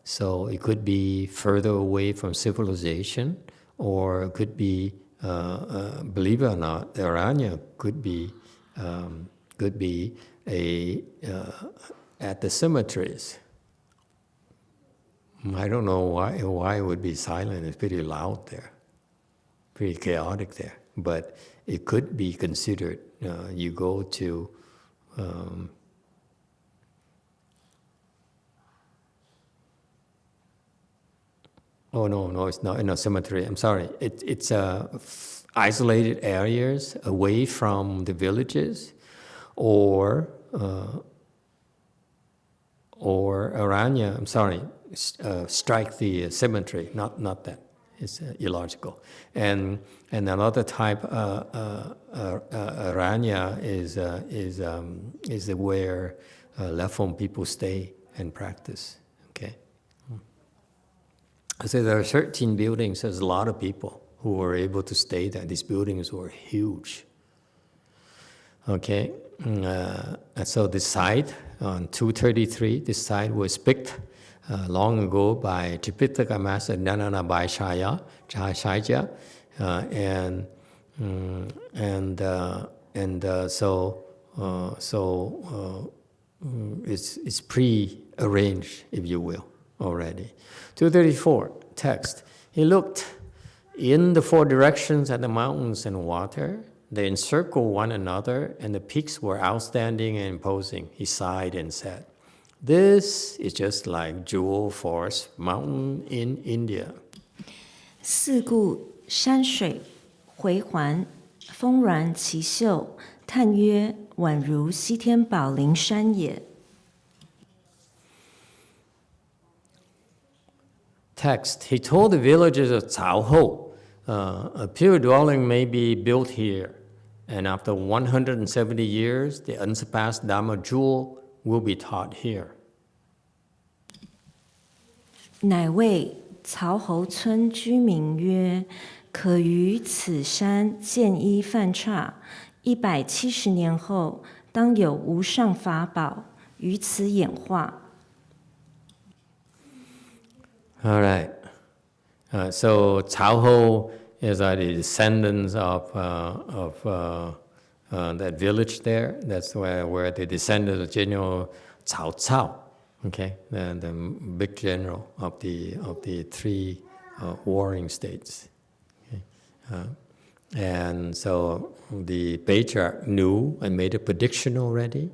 so it could be further away from civilization, or it could be, believe it or not, the Aranya could be at the cemeteries. I don't know why it would be silent. It's pretty loud there, pretty chaotic there. But it could be considered. You go to oh no, it's not in a cemetery. I'm sorry. It's isolated areas away from the villages, or Aranya. I'm sorry. Strike the cemetery. Not that. It's illogical. And another type Aranya is where left-home people stay and practice. Okay. So there are 13 buildings. There's a lot of people who were able to stay there. These buildings were huge. Okay. So this site on 233, this site was picked long ago by Tripitaka Master Dhanana Baishaya, so it's pre-arranged, if you will, already. 234, text. He looked in the four directions at the mountains and water, they encircle one another, and the peaks were outstanding and imposing. He sighed and said, "This is just like Jewel Forest Mountain in India." 四顾山水回环，峰峦奇秀，叹曰：宛如西天宝林山也。Text, he told the villagers of Caohou, a pure dwelling may be built here, and after 170 years, the unsurpassed Dharma jewel will be taught here. 乃谓曹侯村居民曰：可于此山建一梵刹，170年后，当有无上法宝于此演化。All right. So Caohou is the descendants of that village there. That's where the descendants of General Cao Cao, okay, the big general of the three warring states. Okay. And so the patriarch knew and made a prediction already.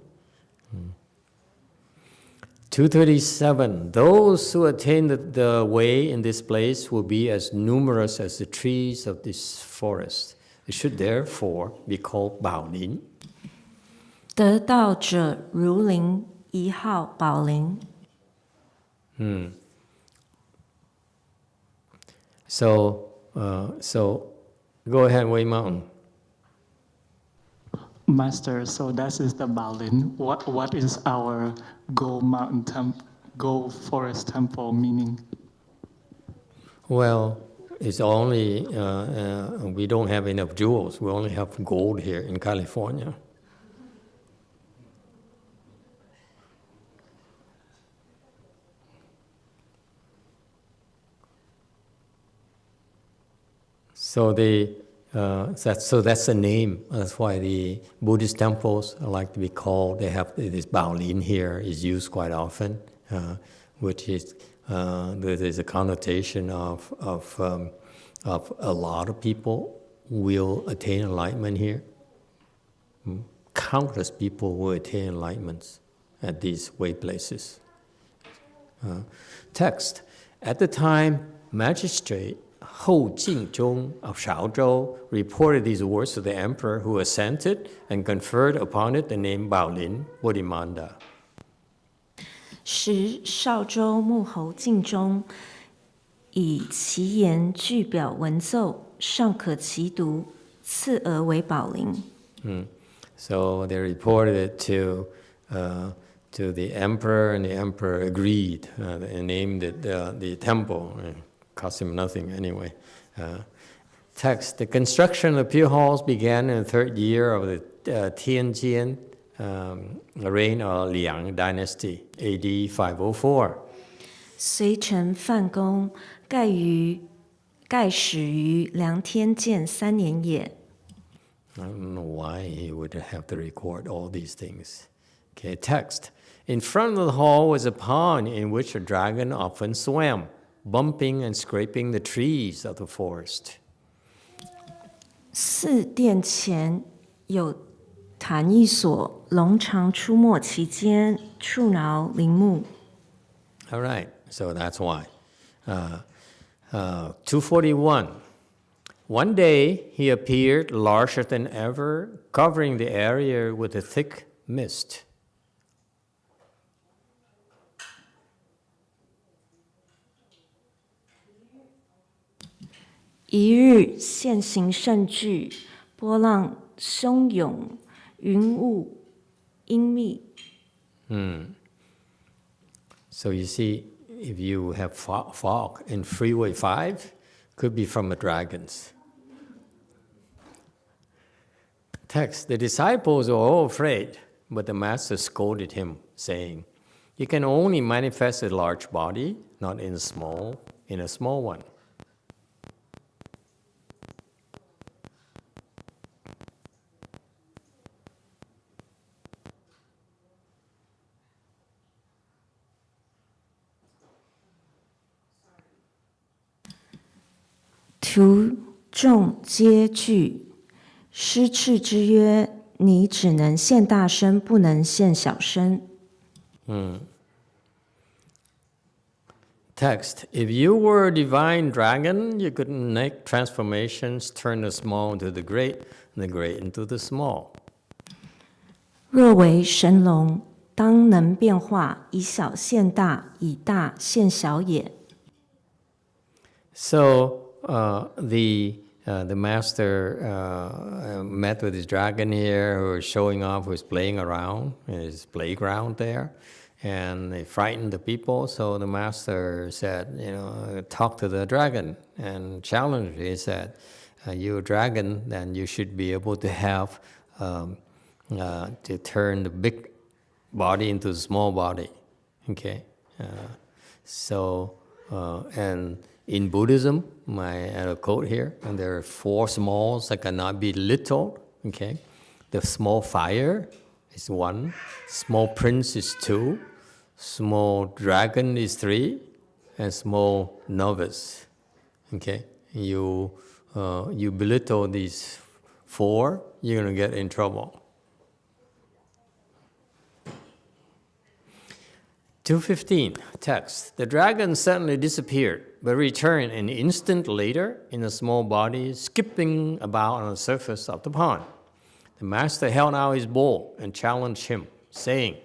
237, those who attain the way in this place will be as numerous as the trees of this forest. It should therefore be called Baolin. 得道者如林，一号宝林。So go ahead, Wei Mountain. Master, so that is the Baolin. What is our Gold Forest Temple meaning? Well, it's only, we don't have enough jewels. We only have gold here in California. So that's the name. That's why the Buddhist temples like to be called. They have this Baolin here is used quite often, which is there's a connotation of a lot of people will attain enlightenment here. Countless people will attain enlightenments at these way places. Text. At the time, magistrate Hou Jingzhong of Shaozhou reported these words to the emperor, who assented and conferred upon it the name Baolin Bodhimanda. 时少州穆侯敬中以其言具表文奏，尚可其读，赐而为宝林。So they reported it to the emperor, and the emperor agreed and named it the temple. Cost him nothing anyway. Text, the construction of the pure halls began in the 3rd year of the Tianjian reign of Liang dynasty, AD 504. 隋臣范公盖始于梁天监3年也。 I don't know why he would have to record all these things. Okay, text. In front of the hall was a pond in which a dragon often swam, bumping and scraping the trees of the forest. 寺殿前有坛一所，龙常出没其间，触挠林木。 All right, so that's why. 241. One day he appeared larger than ever, covering the area with a thick mist. 一日现形甚巨，波浪汹涌，云雾阴密。 So you see, if you have fog in Freeway 5, could be from the dragons. Text, the disciples were all afraid, but the master scolded him, saying, "You can only manifest a large body, not in a small one."徒众皆惧，师斥之曰：你只能现大身，不能现小身。Text: If you were a divine dragon, you could make transformations, turn the small into the great, and the great into the small. 若为神龙，当能变化，以小现大，以大现小也。So the master met with his dragon here, who was showing off, who was playing around in his playground there, and they frightened the people. So the master said, talk to the dragon and challenged. He said, "You're a dragon, then you should be able to have to turn the big body into a small body." Okay, and in Buddhism, I have a quote here, and there are 4 smalls that cannot be little. Okay, the small fire is 1, small prince is 2, small dragon is 3, and small novice. Okay, you belittle these 4, you're gonna get in trouble. 215, text. The dragon suddenly disappeared, but returned an instant later in a small body, skipping about on the surface of the pond. The master held out his bowl and challenged him, saying,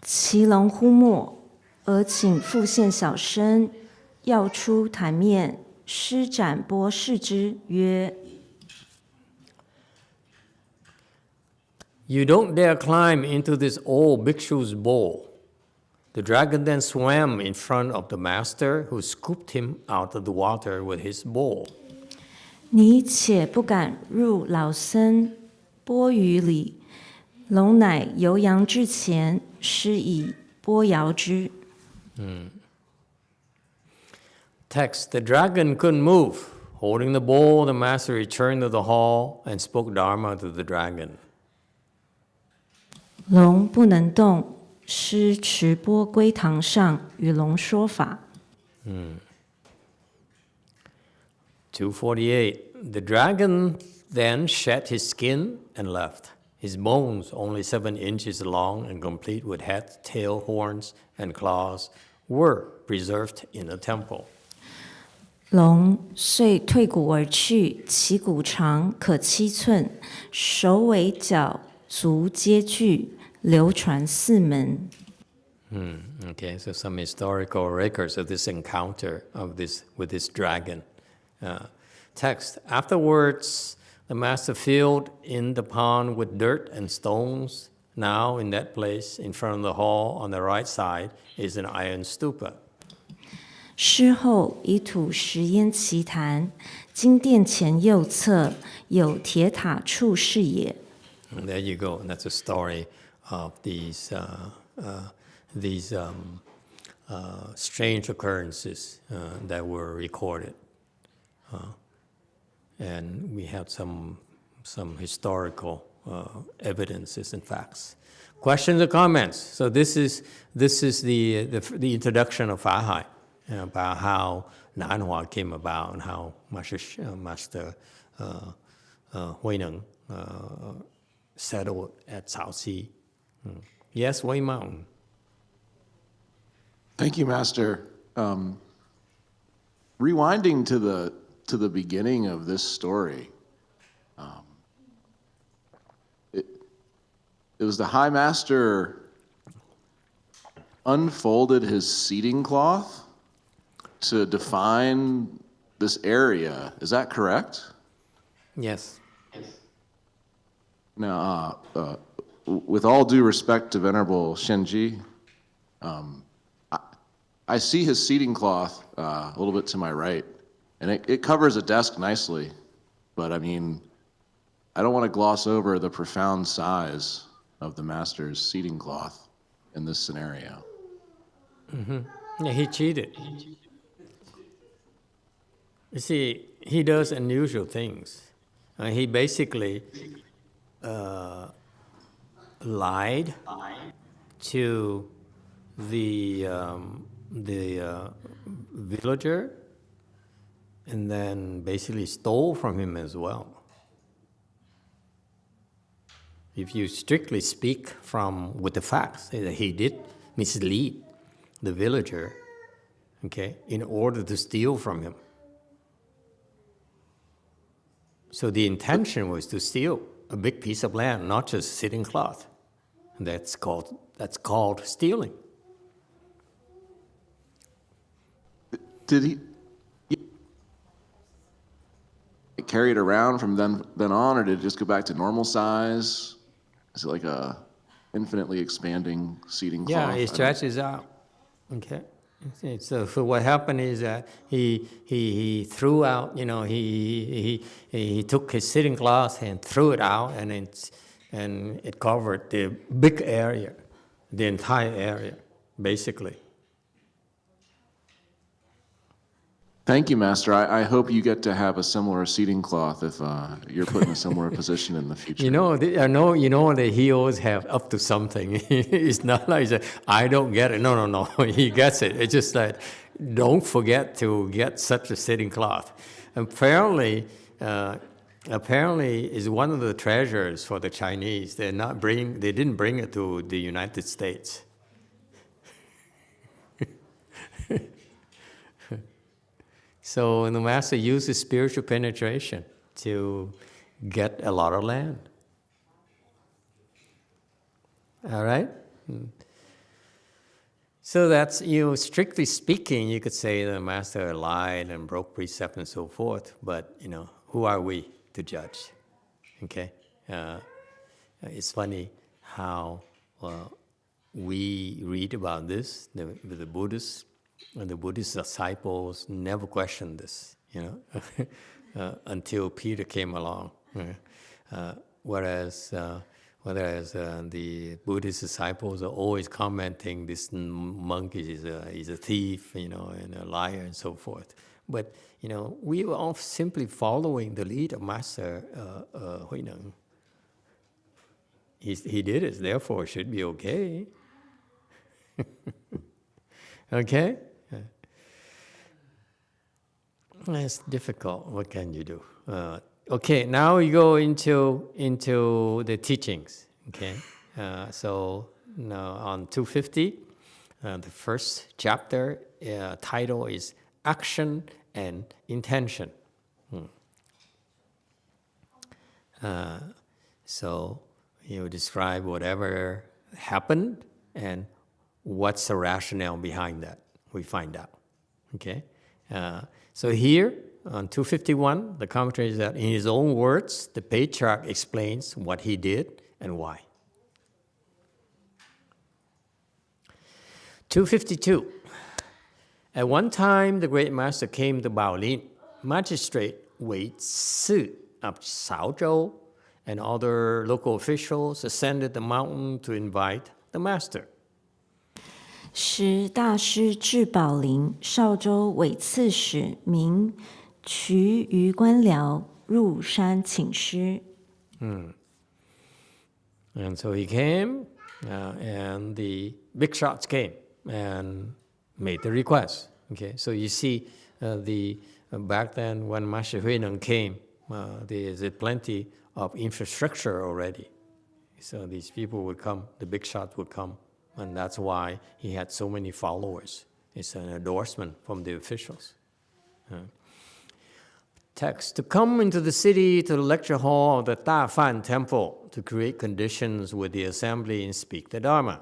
其龙忽没，而请复现小身，要出坛面，施展波视之，曰： You don't dare climb into this old bhikshu's bowl. The dragon then swam in front of the master, who scooped him out of the water with his bowl. 你且不敢入老僧钵盂里，龙乃游扬至前，施以钵摇之。Text: The dragon couldn't move. Holding the bowl, the master returned to the hall and spoke Dharma to the dragon. 龙不能动，师持钵归堂上，与龙说法。248. The dragon then shed his skin and left. His bones, only 7 inches long and complete with head, tail, horns, and claws, were preserved in the temple. 龙遂退骨而去，其骨长可7寸，首尾脚足皆具，流传4门。Okay, so some historical records of this encounter with this dragon. Text: Afterwards, the master filled in the pond with dirt and stones. Now, in that place, in front of the hall on the right side, is an iron stupa. 事后以土石淹其坛，经殿前右侧有铁塔处是也。And there you go. And that's a story of these strange occurrences that were recorded. And we have some historical evidences and facts. Questions or comments? So this is the introduction of Fahai, about how Nanhua came about and how Master Huineng settled at Caoxi. Yes, Wei Mountain. Thank you, Master. Rewinding to the beginning of this story, it was the High Master unfolded his seating cloth to define this area. Is that correct? Yes. Now, with all due respect to Venerable Shenji, I see his seating cloth a little bit to my right, and it covers a desk nicely, but I mean, I don't want to gloss over the profound size of the master's seating cloth in this scenario. Yeah, he cheated. You see, he does unusual things. He basically lied to the villager and then basically stole from him as well. If you strictly speak with the facts, that he did mislead the villager, okay, in order to steal from him. So the intention was to steal a big piece of land, not just sitting cloth. That's called stealing. Did he carry it around from then on, or did it just go back to normal size? Is it like a infinitely expanding seating cloth? Yeah, it stretches out. Okay. So what happened is that he threw out, he took his sitting cloth and threw it out, and it covered the big area, the entire area, basically. Thank you, Master. I hope you get to have a similar seating cloth if you're put in a similar position in the future. I know that he always have up to something. It's not like I don't get it. No. He gets it. It's just that don't forget to get such a sitting cloth. Apparently, is one of the treasures for the Chinese. They didn't bring it to the United States. So the Master uses spiritual penetration to get a lot of land. All right? So that's, strictly speaking, you could say the Master lied and broke precept and so forth, but, who are we to judge? Okay? It's funny how we read about this, the Buddhists, and the Buddhist disciples never questioned this, until Peter came along. Whereas the Buddhist disciples are always commenting this monk is a thief, and a liar and so forth. But we were all simply following the lead of Master Huineng. He did it, therefore it should be okay. Okay? It's difficult. What can you do? Okay, now we go into the teachings. Okay, so now on 250, the first chapter title is Action and Intention. So you describe whatever happened and what's the rationale behind that. We find out. Okay. So here, on 251, the commentary is that in his own words, the Patriarch explains what he did and why. 252. At one time, the great master came to Baolin. Magistrate Wei Si of Shaozhou and other local officials ascended the mountain to invite the master. 时大师至宝林，少州伪刺史名瞿于官僚入山请师。And so he came, and the big shots came and made the request. Okay, so you see, back then when Master Huineng came, there's plenty of infrastructure already. So these people would come, the big shots would come. And that's why he had so many followers. It's an endorsement from the officials. Text, to come into the city, to the lecture hall of the Dafan temple, to create conditions with the assembly and speak the Dharma.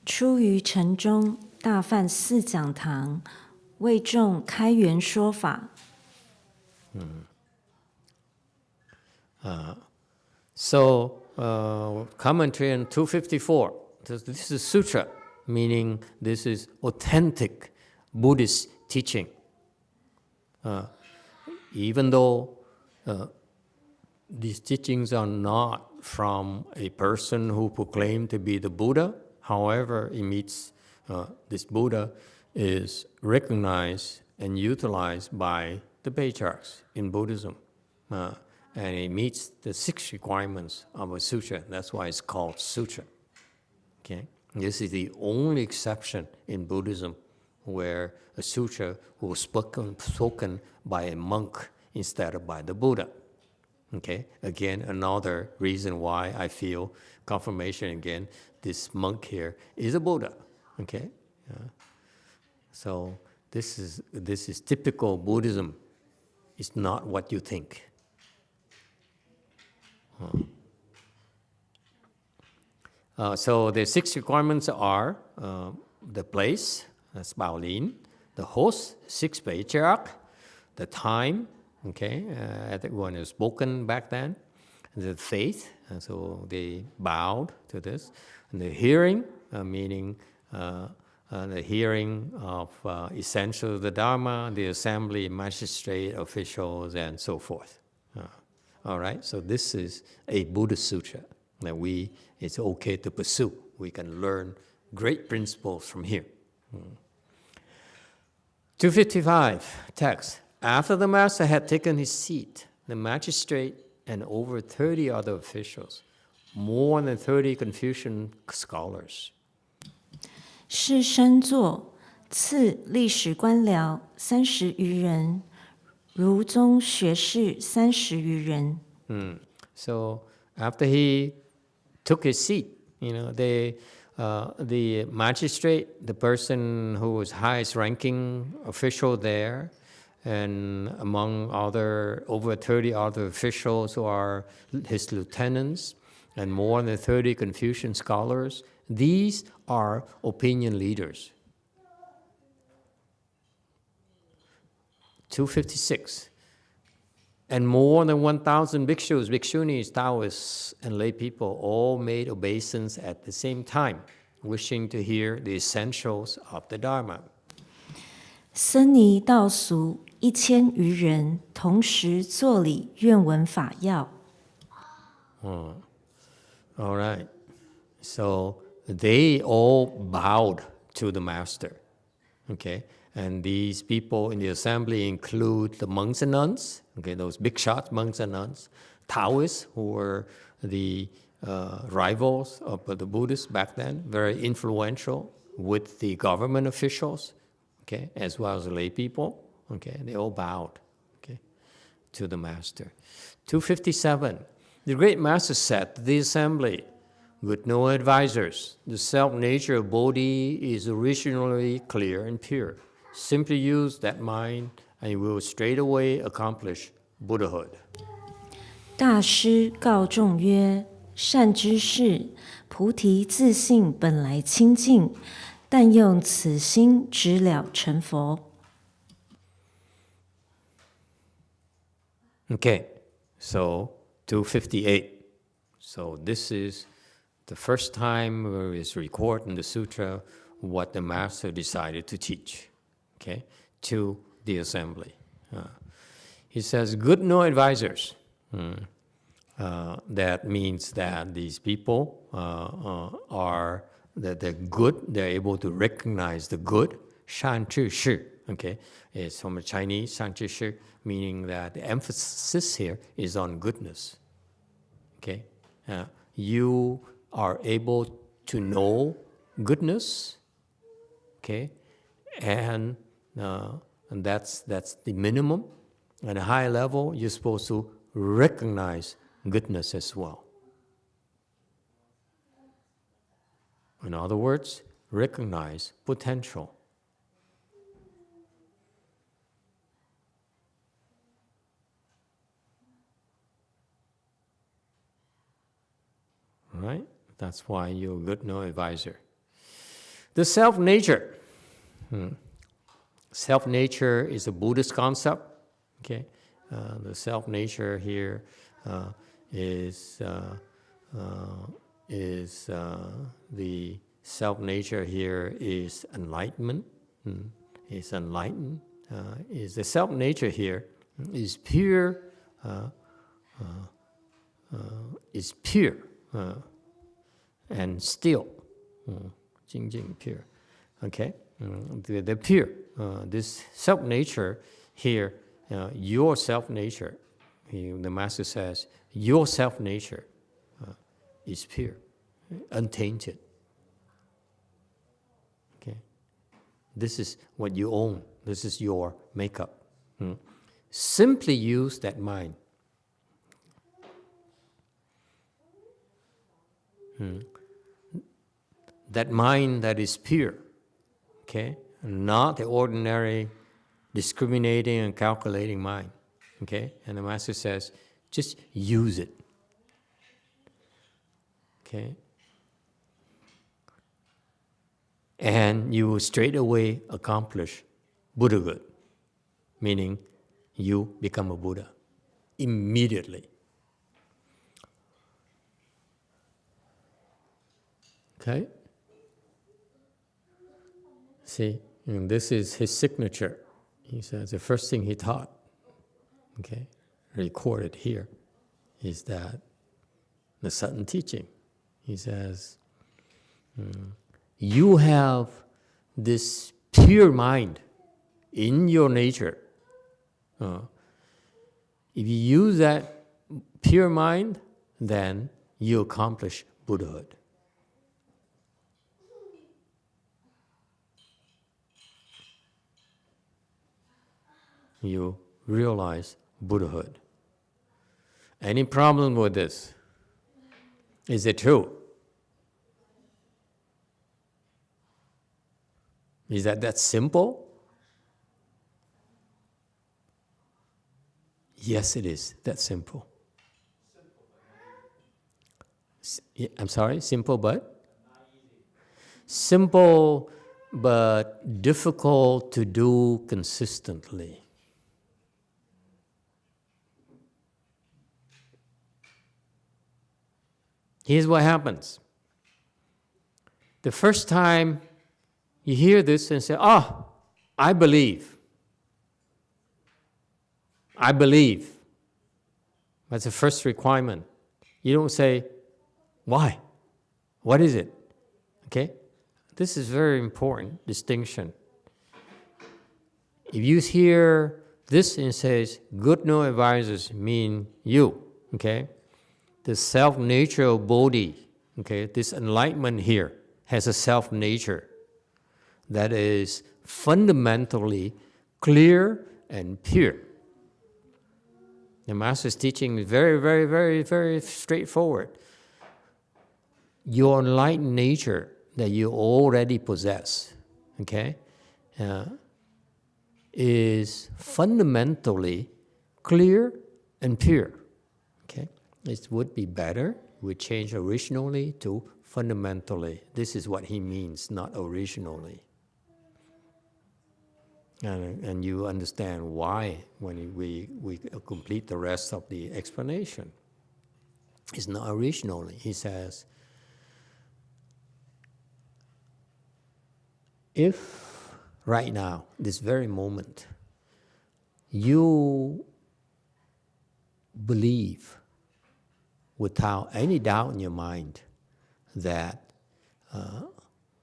出于城中大梵寺讲堂，为众开源说法。So, commentary on 254. This is sutra, meaning this is authentic Buddhist teaching. Even though these teachings are not from a person who proclaimed to be the Buddha, however, it meets this Buddha is recognized and utilized by the patriarchs in Buddhism. And it meets the 6 requirements of a sutra. That's why it's called sutra. Okay? This is the only exception in Buddhism where a sutra was spoken by a monk instead of by the Buddha. Okay, again, another reason why I feel confirmation again, this monk here is a Buddha. Okay, so this is typical Buddhism. It's not what you think. So the 6 requirements are the place, that's Baolin, the host, 6th Patriarch, the time, okay, that one is spoken back then, the faith, so they bowed to this, and the hearing, meaning the hearing of essentials of the Dharma, the assembly, magistrate, officials, and so forth. All right, so this is a Buddhist sutra that it's okay to pursue. We can learn great principles from here. 255, text. After the master had taken his seat, the magistrate and over 30 other officials, more than 30 Confucian scholars. 是身座，次历史官僚30余人，儒宗学士30余人。So after he took his seat, the magistrate, the person who was highest ranking official there, and among over 30 other officials who are his lieutenants, and more than 30 Confucian scholars, these are opinion leaders. 256. And more than 1,000 bhikshus, bhikshunis, Taoists, and lay people all made obeisance at the same time, wishing to hear the essentials of the Dharma. 僧尼道俗1000余人，同时作礼愿闻法要。All right. So they all bowed to the master. Okay. And these people in the assembly include the monks and nuns, okay, those big shots, monks and nuns, Taoists, who were the rivals of the Buddhists back then, very influential with the government officials, okay, as well as lay people, okay, they all bowed, okay, to the master. 257, the great master said to the assembly, with no advisors, the self-nature of Bodhi is originally clear and pure. Simply use that mind and you will straightway accomplish Buddhahood. 大师告众曰：善知识，菩提自性本来清净，但用此心直了成佛。Okay, so 258. So this is the first time where it's recorded in the sutra what the master decided to teach, okay, to the assembly. He says, good no advisors. That means that these people that they're good, they're able to recognize the good, 善知识, okay, it's from the Chinese, 善知识, meaning that the emphasis here is on goodness, okay. You are able to know goodness, okay, and that's the minimum. At a high level, you're supposed to recognize goodness as well. In other words, recognize potential. Right? That's why you're a good no advisor. The self-nature. Self-nature is a Buddhist concept. Okay, the self-nature here is the self-nature here is enlightenment. Is enlightened. Is the self-nature here is pure. Is pure and still. Jing jing pure. Okay, they're pure. This self-nature here. Your self-nature, the master says, your self-nature is pure, untainted. Okay, This is what you own. This is your makeup. Simply use that mind. That mind that is pure, okay? Not the ordinary discriminating and calculating mind, okay? And the Master says, just use it, okay? And you will straight away accomplish Buddhahood, meaning you become a Buddha immediately. Okay? See, and this is his signature. He says the first thing he taught, okay, recorded here, is that the sudden teaching. He says, you have this pure mind in your nature. If you use that pure mind, then you accomplish Buddhahood. You realize Buddhahood. Any problem with this? Is it true? Is that simple? Yes, it is that simple. I'm sorry, simple but? Simple but difficult to do consistently. Here's what happens. The first time you hear this and say, I believe. I believe. That's the first requirement. You don't say, why? What is it? Okay? This is very important distinction. If you hear this and says, good no advisors mean you, okay? The self-nature of Bodhi, okay, this enlightenment here has a self-nature that is fundamentally clear and pure. The Master's teaching is very, very, very, very straightforward. Your enlightened nature that you already possess, okay, is fundamentally clear and pure. Okay, it would be better we change originally to fundamentally. This is what he means, not originally. And you understand why when we complete the rest of the explanation. It's not originally. He says, if right now, this very moment, you believe without any doubt in your mind that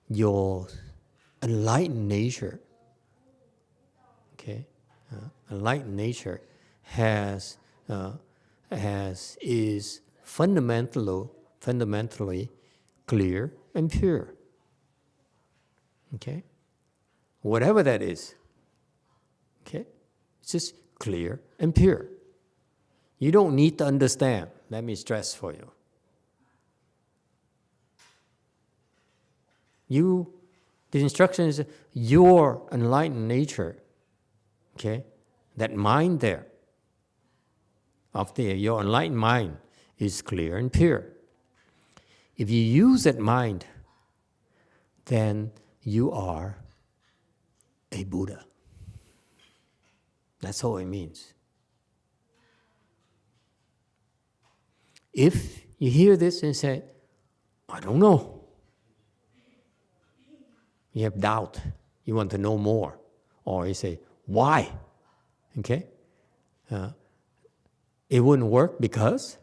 your enlightened nature, enlightened nature is fundamentally clear and pure. Okay, whatever that is. Okay, it's just clear and pure. You don't need to understand. Let me stress for you. The instruction is your enlightened nature. Okay, that mind there, your enlightened mind is clear and pure. If you use that mind, then you are a Buddha. That's all it means. If you hear this and say, I don't know, you have doubt, you want to know more, or you say, why? Okay? It wouldn't work because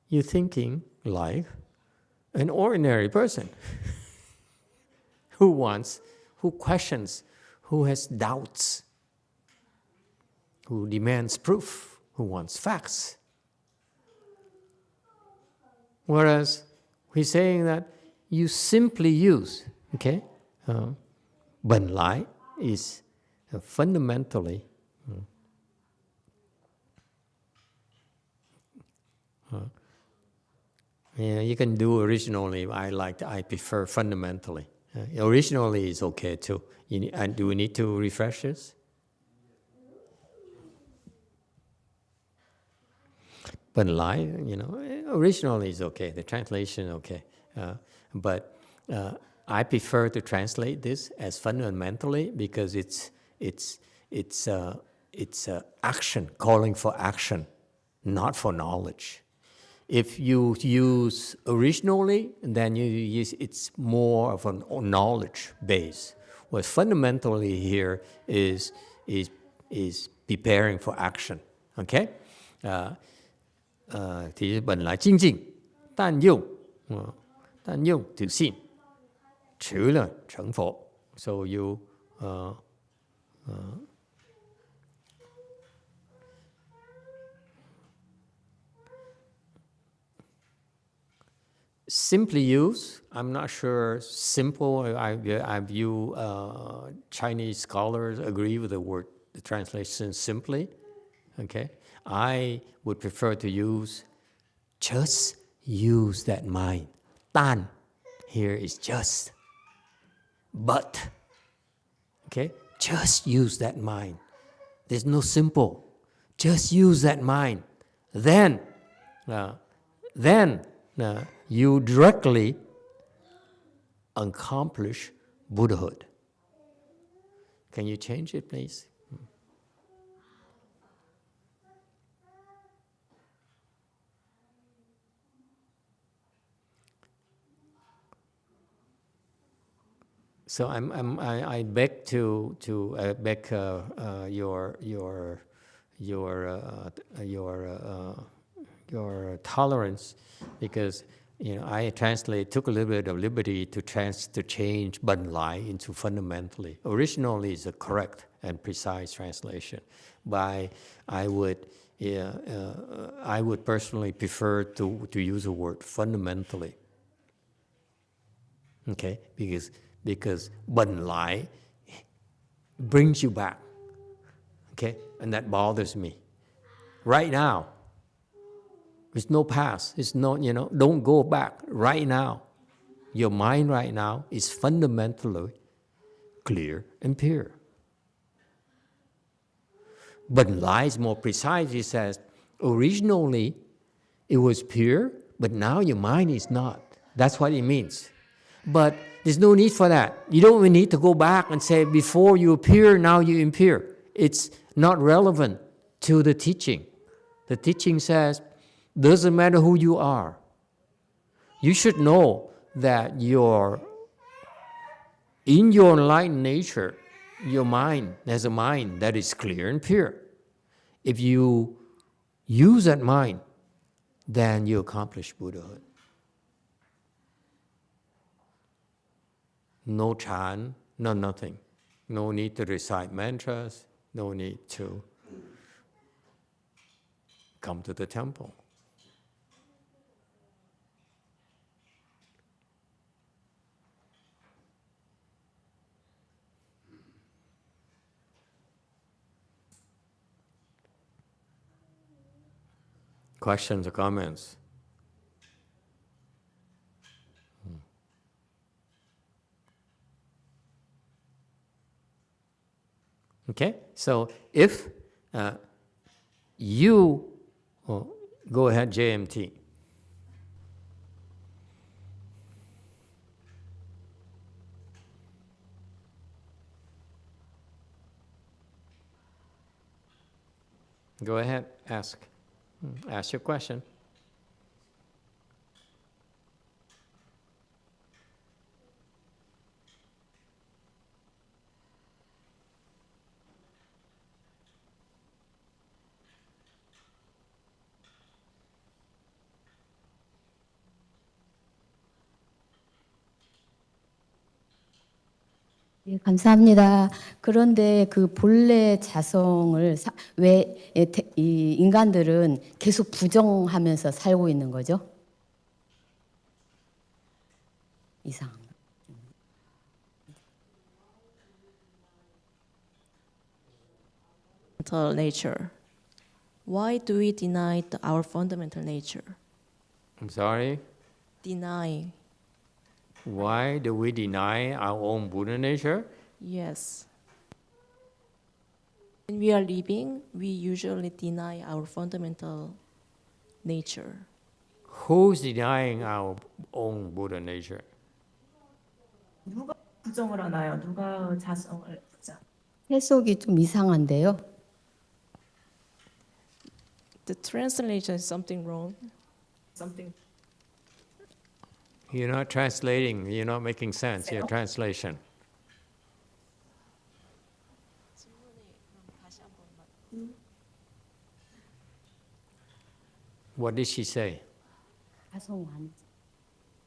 you're thinking like an ordinary person who questions, who has doubts, who demands proof, who wants facts. Whereas he's saying that you simply use, okay? Bần lại is fundamentally yeah, you can do originally. I prefer fundamentally. Originally is okay too. And do we need to refresh this? But originally is okay. The translation okay, but I prefer to translate this as fundamentally because it's action, calling for action, not for knowledge. If you use originally, then it's more of a knowledge base. What fundamentally here is preparing for action. Okay. Thì bần lại精进,但用自信，持了成佛。So you simply use. I'm not sure. Simple. I view Chinese scholars agree with the translation simply. Okay. I would prefer to just use that mind. Tan here is just. But, okay, just use that mind. There's no simple. Just use that mind. Then you directly accomplish Buddhahood. Can you change it, please? So I beg your tolerance, because I took a little bit of liberty to change bần lại into fundamentally. Originally is a correct and precise translation, but I would personally prefer to use the word fundamentally. Okay, because bần lại brings you back, okay, and that bothers me. Right now, there's no past. It's no, don't go back. Right now, your mind right now is fundamentally clear and pure. Bần lại is more precise. He says, originally it was pure, but now your mind is not. That's what it means. But there's no need for that. You don't even need to go back and say, before you appear, now you impure. It's not relevant to the teaching. The teaching says, doesn't matter who you are. You should know that in your enlightened nature, your mind has a mind that is clear and pure. If you use that mind, then you accomplish Buddhahood. No chan, no nothing. No need to recite mantras. No need to come to the temple. Questions or comments? Okay, so if you go ahead, JMT. Go ahead, ask your question. 예, 감사합니다. 그런데 그 본래 자성을 왜 이 인간들은 계속 부정하면서 살고 있는 거죠? 이상. Fundamental nature. Why do we deny our fundamental nature? I'm sorry? Deny. Why do we deny our own Buddha nature? Yes. When we are living, we usually deny our fundamental nature. Who's denying our own Buddha nature? 누가 부정을 하나요? 누가 자성을 부정? 해석이 좀 이상한데요. The translation is something wrong. Something. You're not translating, you're not making sense, your translation. What did she say?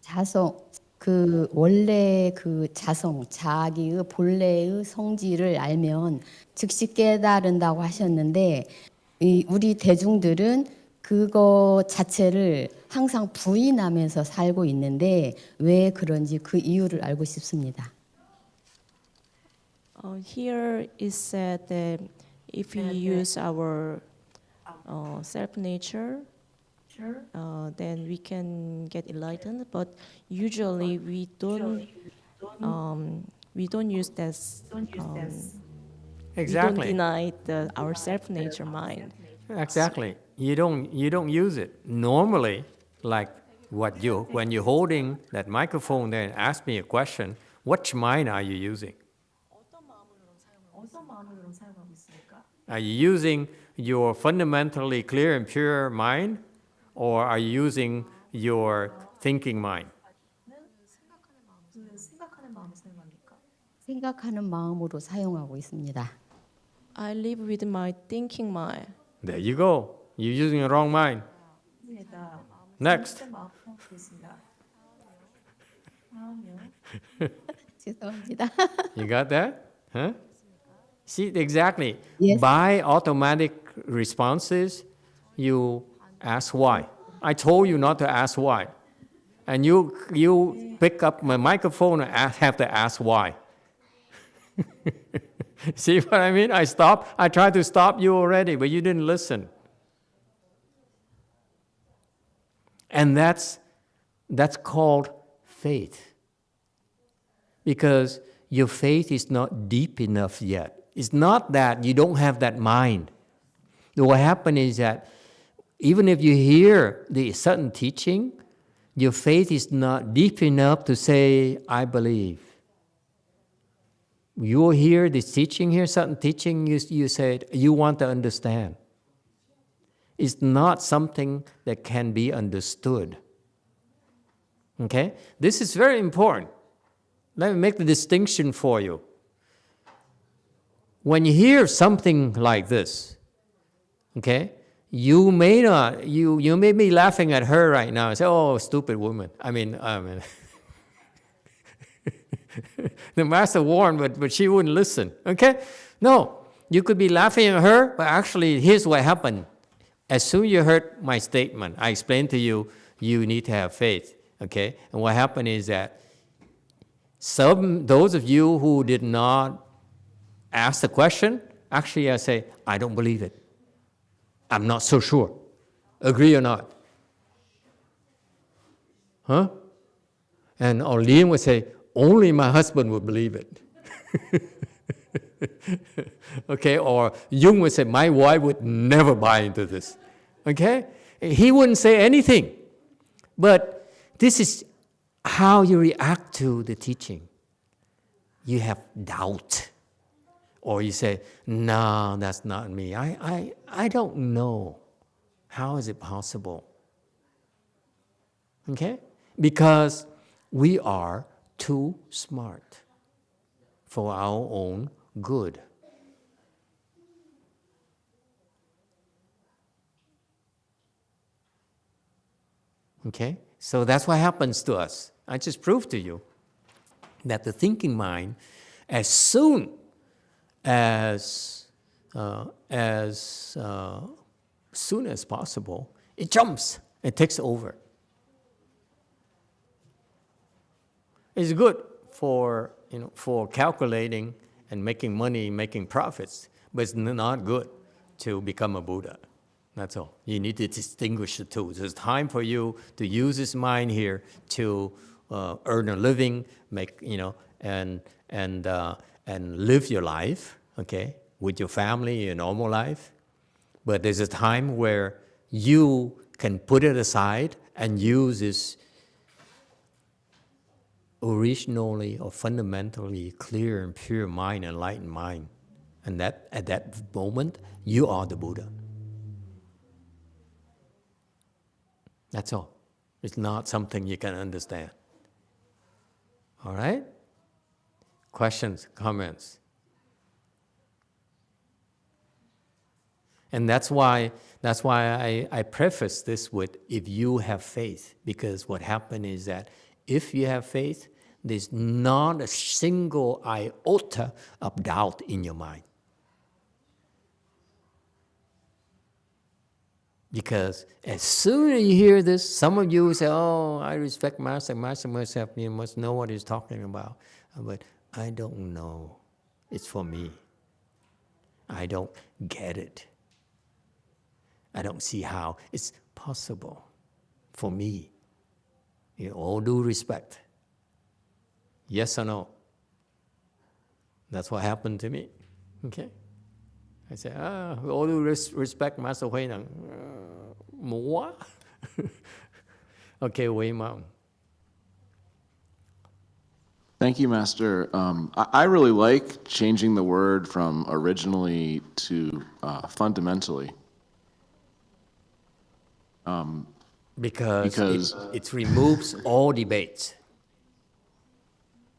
자성 그 원래 그 자성 자기의 본래의 성질을 알면 즉시 깨달은다고 하셨는데 우리 대중들은 그거 자체를 항상 부인하면서 살고 있는데 왜 그런지 그 이유를 알고 싶습니다. Here is said that if we use our self-nature, then we can get enlightened. But usually we don't use that. Exactly. We don't deny our self-nature mind. Exactly. You don't use it. Normally, like when you're holding that microphone there and ask me a question, which mind are you using? Are you using your fundamentally clear and pure mind, or are you using your thinking mind? 생각하는 마음으로 사용하고 있습니다. I live with my thinking mind. There you go. You're using the wrong mind. Next. 죄송합니다. You got that? Huh? See, exactly. Yes. By automatic responses, you ask why. I told you not to ask why. And you pick up my microphone and have to ask why. See what I mean? I tried to stop you already, but you didn't listen. And that's called faith. Because your faith is not deep enough yet. It's not that you don't have that mind. What happens is that even if you hear the certain teaching, your faith is not deep enough to say, I believe. You hear this teaching here, certain teaching, you said, you want to understand. It's not something that can be understood. Okay? This is very important. Let me make the distinction for you. When you hear something like this, okay, you may be laughing at her right now and say, oh, stupid woman. I mean the master warned, but she wouldn't listen, okay? No, you could be laughing at her, but actually, here's what happened. As soon as you heard my statement, I explained to you, you need to have faith, okay? And what happened is that those of you who did not ask the question, actually I say, I don't believe it. I'm not so sure. Agree or not? Huh? And Liam would say, only my husband would believe it. Okay, or Jung would say, my wife would never buy into this. Okay? He wouldn't say anything. But this is how you react to the teaching. You have doubt. Or you say, no, that's not me. I don't know. How is it possible? Okay? Because we are too smart for our own good. Okay? So that's what happens to us. I just proved to you that the thinking mind, as soon as possible, it jumps, it takes over. It's good for, for calculating and making money, making profits, but it's not good to become a Buddha. That's all. You need to distinguish the two. There's time for you to use this mind here to earn a living, make, and live your life, okay, with your family, your normal life. But there's a time where you can put it aside and use this originally or fundamentally clear and pure mind, enlightened mind. And that at that moment, you are the Buddha. That's all. It's not something you can understand. All right? Questions, comments? And that's why I preface this with, if you have faith, because what happened is that if you have faith, there's not a single iota of doubt in your mind. Because as soon as you hear this, some of you say, oh, I respect Master. Master must know what he's talking about. But I don't know. It's for me. I don't get it. I don't see how it's possible for me. In all due respect. Yes or no? That's what happened to me. Okay? I said, with all due respect, Master Hui Nang, more? Okay, Wei Mao. Thank you, Master. I really like changing the word from originally to fundamentally. Because it removes all debates.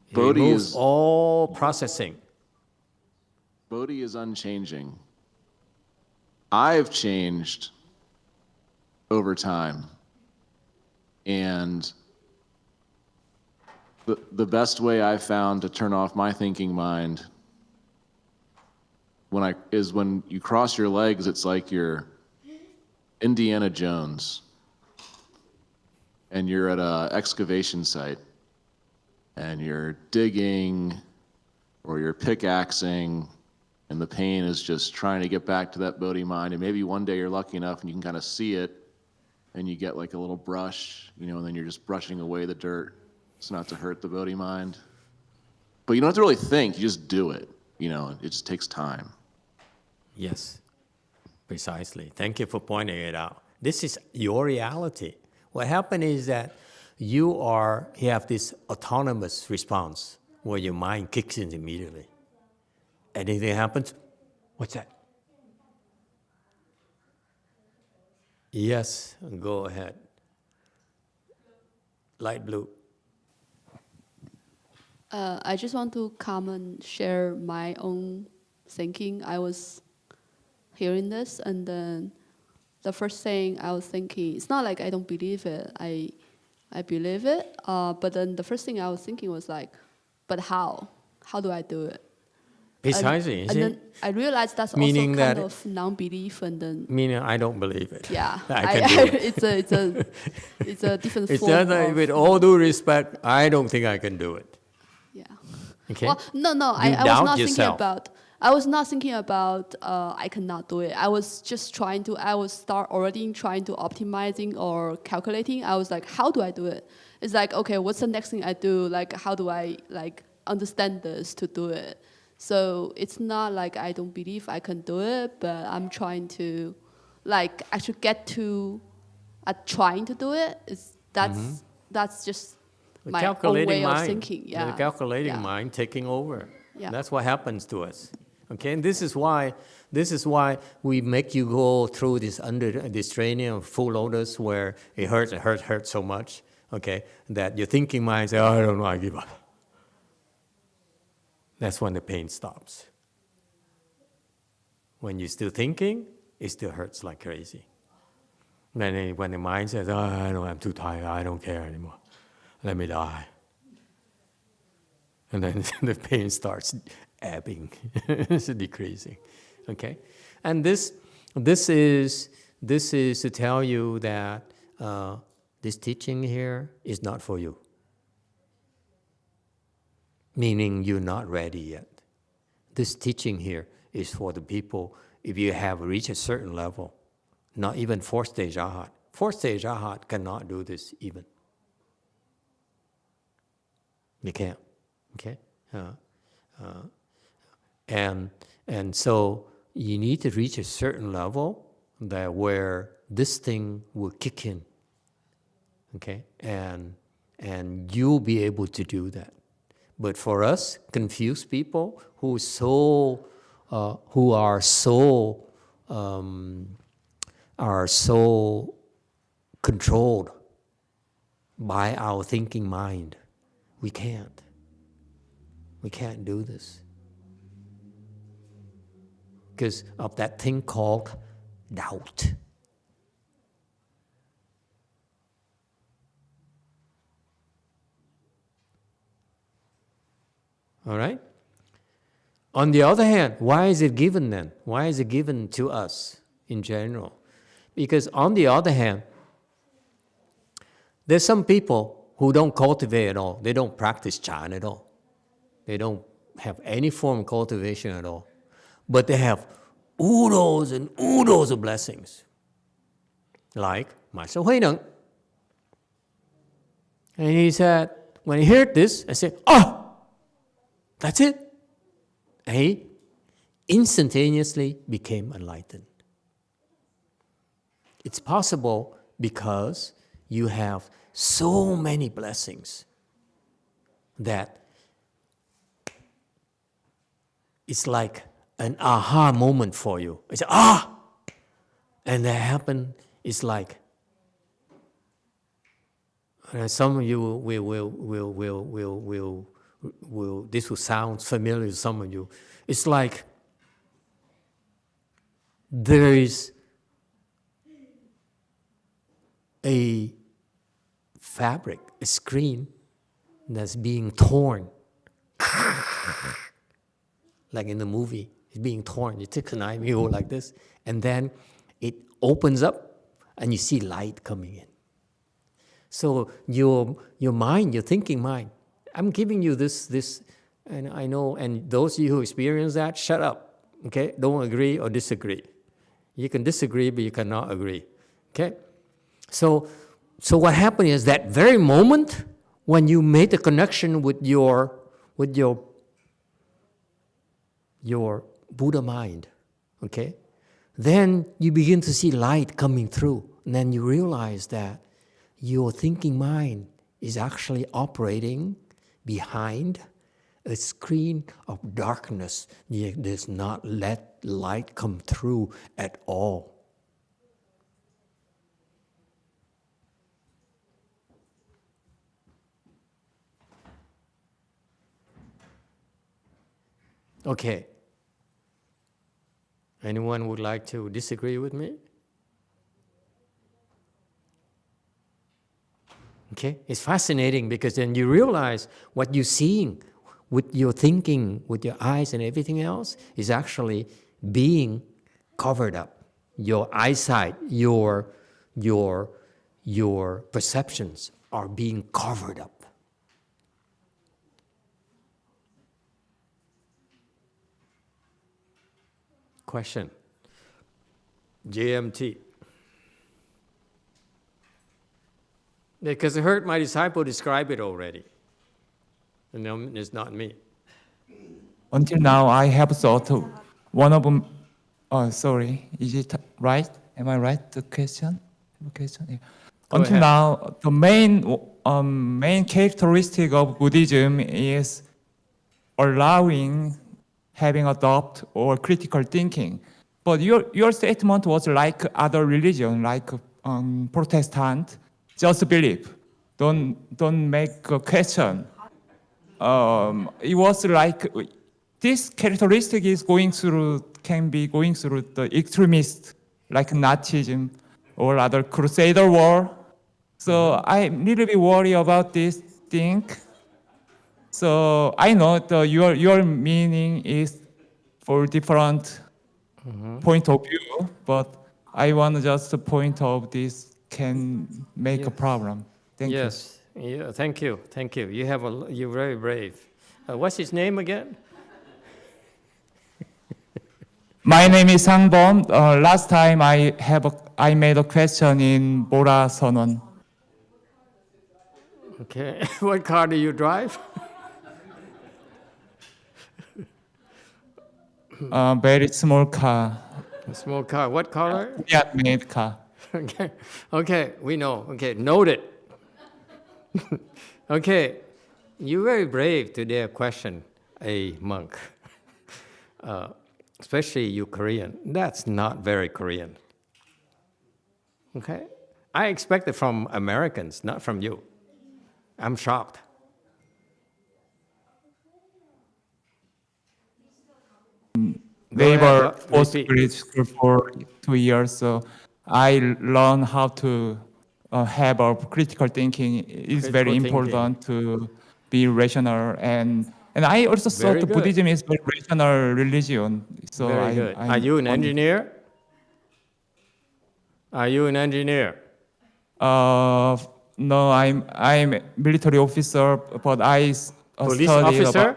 It Bodhi removes is all processing. Bodhi is unchanging. I've changed over time, and the best way I've found to turn off my thinking mind is when you cross your legs. It's like you're Indiana Jones, and you're at an excavation site, and you're digging or you're pickaxing, and the pain is just trying to get back to that Bodhi mind. And maybe one day you're lucky enough and you can kind of see it, and you get like a little brush, and then you're just brushing away the dirt so not to hurt the Bodhi mind. But you don't have to really think, you just do it. It just takes time. Yes, precisely. Thank you for pointing it out. This is your reality. What happened is that you have this autonomous response where your mind kicks in immediately. Anything happens, what's that? Yes, go ahead. Light blue. I just want to come and share my own thinking. I was hearing this, and then the first thing I was thinking, it's not like I don't believe it. I believe it. But then the first thing I was thinking was like, but how? How do I do it? Precisely. And then I realized that's meaning also kind that of non-belief, and then meaning I don't believe it. yeah, I can do it. it's a different It's form. just with all due respect, I don't think I can do it. Yeah. Okay. Well, no, I was doubt not yourself. thinking about. I was not thinking about I cannot do it. I was just trying to. I was already trying to optimizing or calculating. I was like, how do I do it? It's like, okay, what's the next thing I do? Like, how do I understand this to do it? So it's not like I don't believe I can do it, but I'm trying to, actually get to, trying to do it. That's just The my own calculating way mind, of thinking. Yeah. The calculating mind taking over. Yeah. That's what happens to us. Okay, and this is why we make you go through this training of full lotus where it hurts so much. Okay, that your thinking mind says, oh, I don't know, I give up. That's when the pain stops. When you're still thinking, it still hurts like crazy. Then when the mind says, oh, I know, I'm too tired, I don't care anymore, let me die. And then the pain starts ebbing, it's decreasing. Okay? And this is to tell you that this teaching here is not for you. meaning you're not ready yet. This teaching here is for the people, if you have reached a certain level, not even fourth stage Arhat. Fourth stage Arhat cannot do this even. You can't, okay? And so you need to reach a certain level that where this thing will kick in, okay? And you'll be able to do that. But for us, confused people who are so controlled by our thinking mind, we can't do this because of that thing called doubt. All right? On the other hand, why is it given then? Why is it given to us in general? Because on the other hand, there's some people who don't cultivate at all. They don't practice Chan at all. They don't have any form of cultivation at all. But they have oodles and oodles of blessings. Like Master Huineng. And he said, when he heard this, I said, that's it. And he instantaneously became enlightened. It's possible because you have so many blessings that it's like an aha moment for you. It's and that happened. It's like some of you will this will sound familiar to some of you. It's like there is a fabric, a screen that's being torn. Like in the movie, it's being torn. You take a knife, you go like this, and then it opens up and you see light coming in. So your mind, your thinking mind, I'm giving you this, and I know, and those of you who experience that, shut up, okay? Don't agree or disagree. You can disagree, but you cannot agree, okay? So what happened is that very moment when you made the connection with your Buddha mind, okay? Then you begin to see light coming through, and then you realize that your thinking mind is actually operating behind a screen of darkness that does not let light come through at all. Okay. Anyone would like to disagree with me? Okay, it's fascinating because then you realize what you're seeing with your thinking, with your eyes and everything else is actually being covered up. Your eyesight, your perceptions are being covered up. Question. JMT. Because I heard my disciple describe it already. And it's not me. Until now, I have thought one of them. Oh, sorry. Is it right? Am I right? The question? Yeah. Until ahead. now, the main characteristic of Buddhism is allowing, having adopt or critical thinking. But your statement was like other religion, like Protestant. Just believe. Don't make a question. It was like this characteristic can be going through the extremist, like Nazism or other Crusader war. So I'm a little bit worried about this thing. So I know your meaning is for different point of view, but I want to just point of this can make a problem. Thank you. Yes, yeah, thank you. You're very brave. What's his name again? My name is Sang Bom. Last time I made a question in Bora Sonon. Okay. What car do you drive? Very small car. A small car. What color? Yeah, made car. Okay. Okay, we know. Okay, noted. Okay, you're very brave to dare question a monk, especially you Korean. That's not very Korean. Okay, I expect it from Americans, not from you. I'm shocked. They ahead, were repeat. post-grad school for 2 years, so I learned how to have a critical thinking. It's very Critical important to be rational, and I also Very thought good. Buddhism is very rational religion. So Very good. Are you an engineer? Are you an engineer? No, I'm military officer, but I Police studied officer?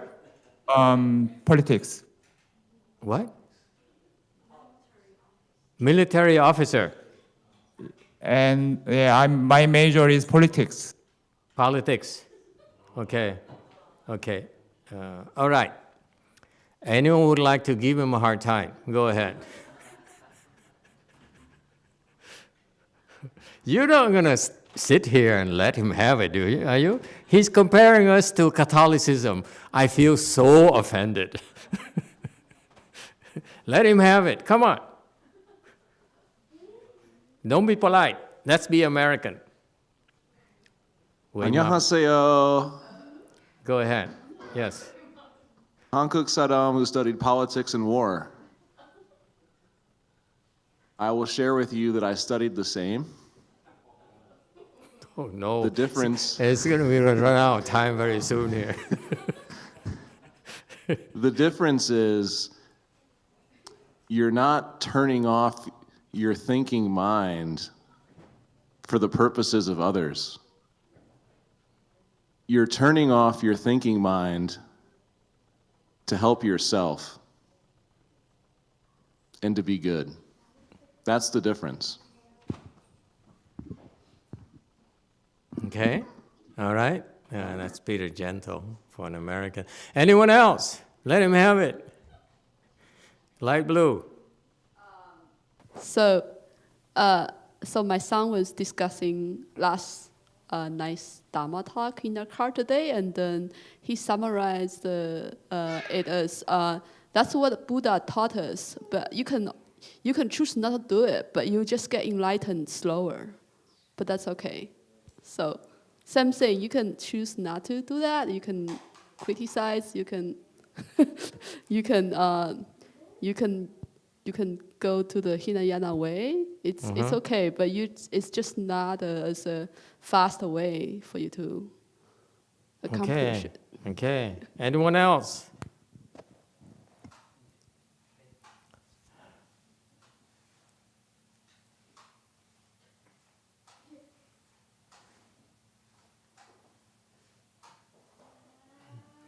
about politics. What? Military officer. And yeah, my major is politics. Politics. Okay. Okay. All right. Anyone would like to give him a hard time? Go ahead. You're not going to sit here and let him have it, do you? Are you? He's comparing us to Catholicism. I feel so offended. Let him have it. Come on. Don't be polite. Let's be American. 안녕하세요. Go ahead. Yes. 한국 사람 who studied politics and war. I will share with you that I studied the same. Oh, no. The difference. It's going to be run out of time very soon here. The difference is you're not turning off your thinking mind for the purposes of others. You're turning off your thinking mind to help yourself and to be good. That's the difference. Okay. All right. That's Peter Gentle for an American. Anyone else? Let him have it. Light blue. So my son was discussing last night's Dharma talk in the car today, and then he summarized it as that's what Buddha taught us. But you can choose not to do it, but you just get enlightened slower. But that's okay. So same thing. You can choose not to do that. You can criticize. You can you can go to the Hinayana way. It's okay, but it's just not as a fast way for you to accomplish it. Okay. Anyone else?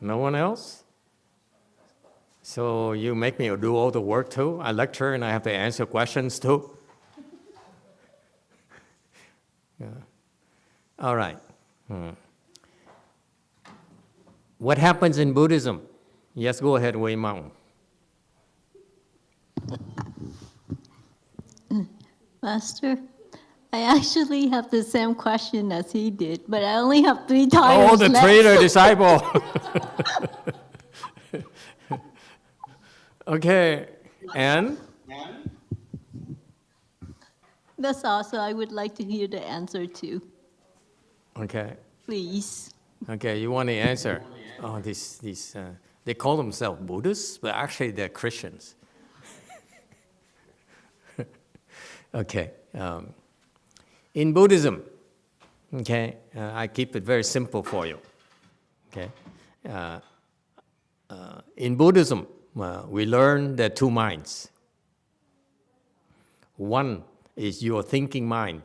No one else? So you make me do all the work too? I lecture and I have to answer questions too? Yeah. All right. What happens in Buddhism? Yes, go ahead, Wei Mao. Master, I actually have the same question as he did, but I only have 3 tires Oh, the left. traitor disciple. Okay, and? That's also I would like to hear the answer to. Okay. Please. Okay, you want the answer? Oh, these they call themselves Buddhists, but actually they're Christians. Okay. In Buddhism, okay, I keep it very simple for you. Okay. In Buddhism, we learn there are 2 minds. One is your thinking mind,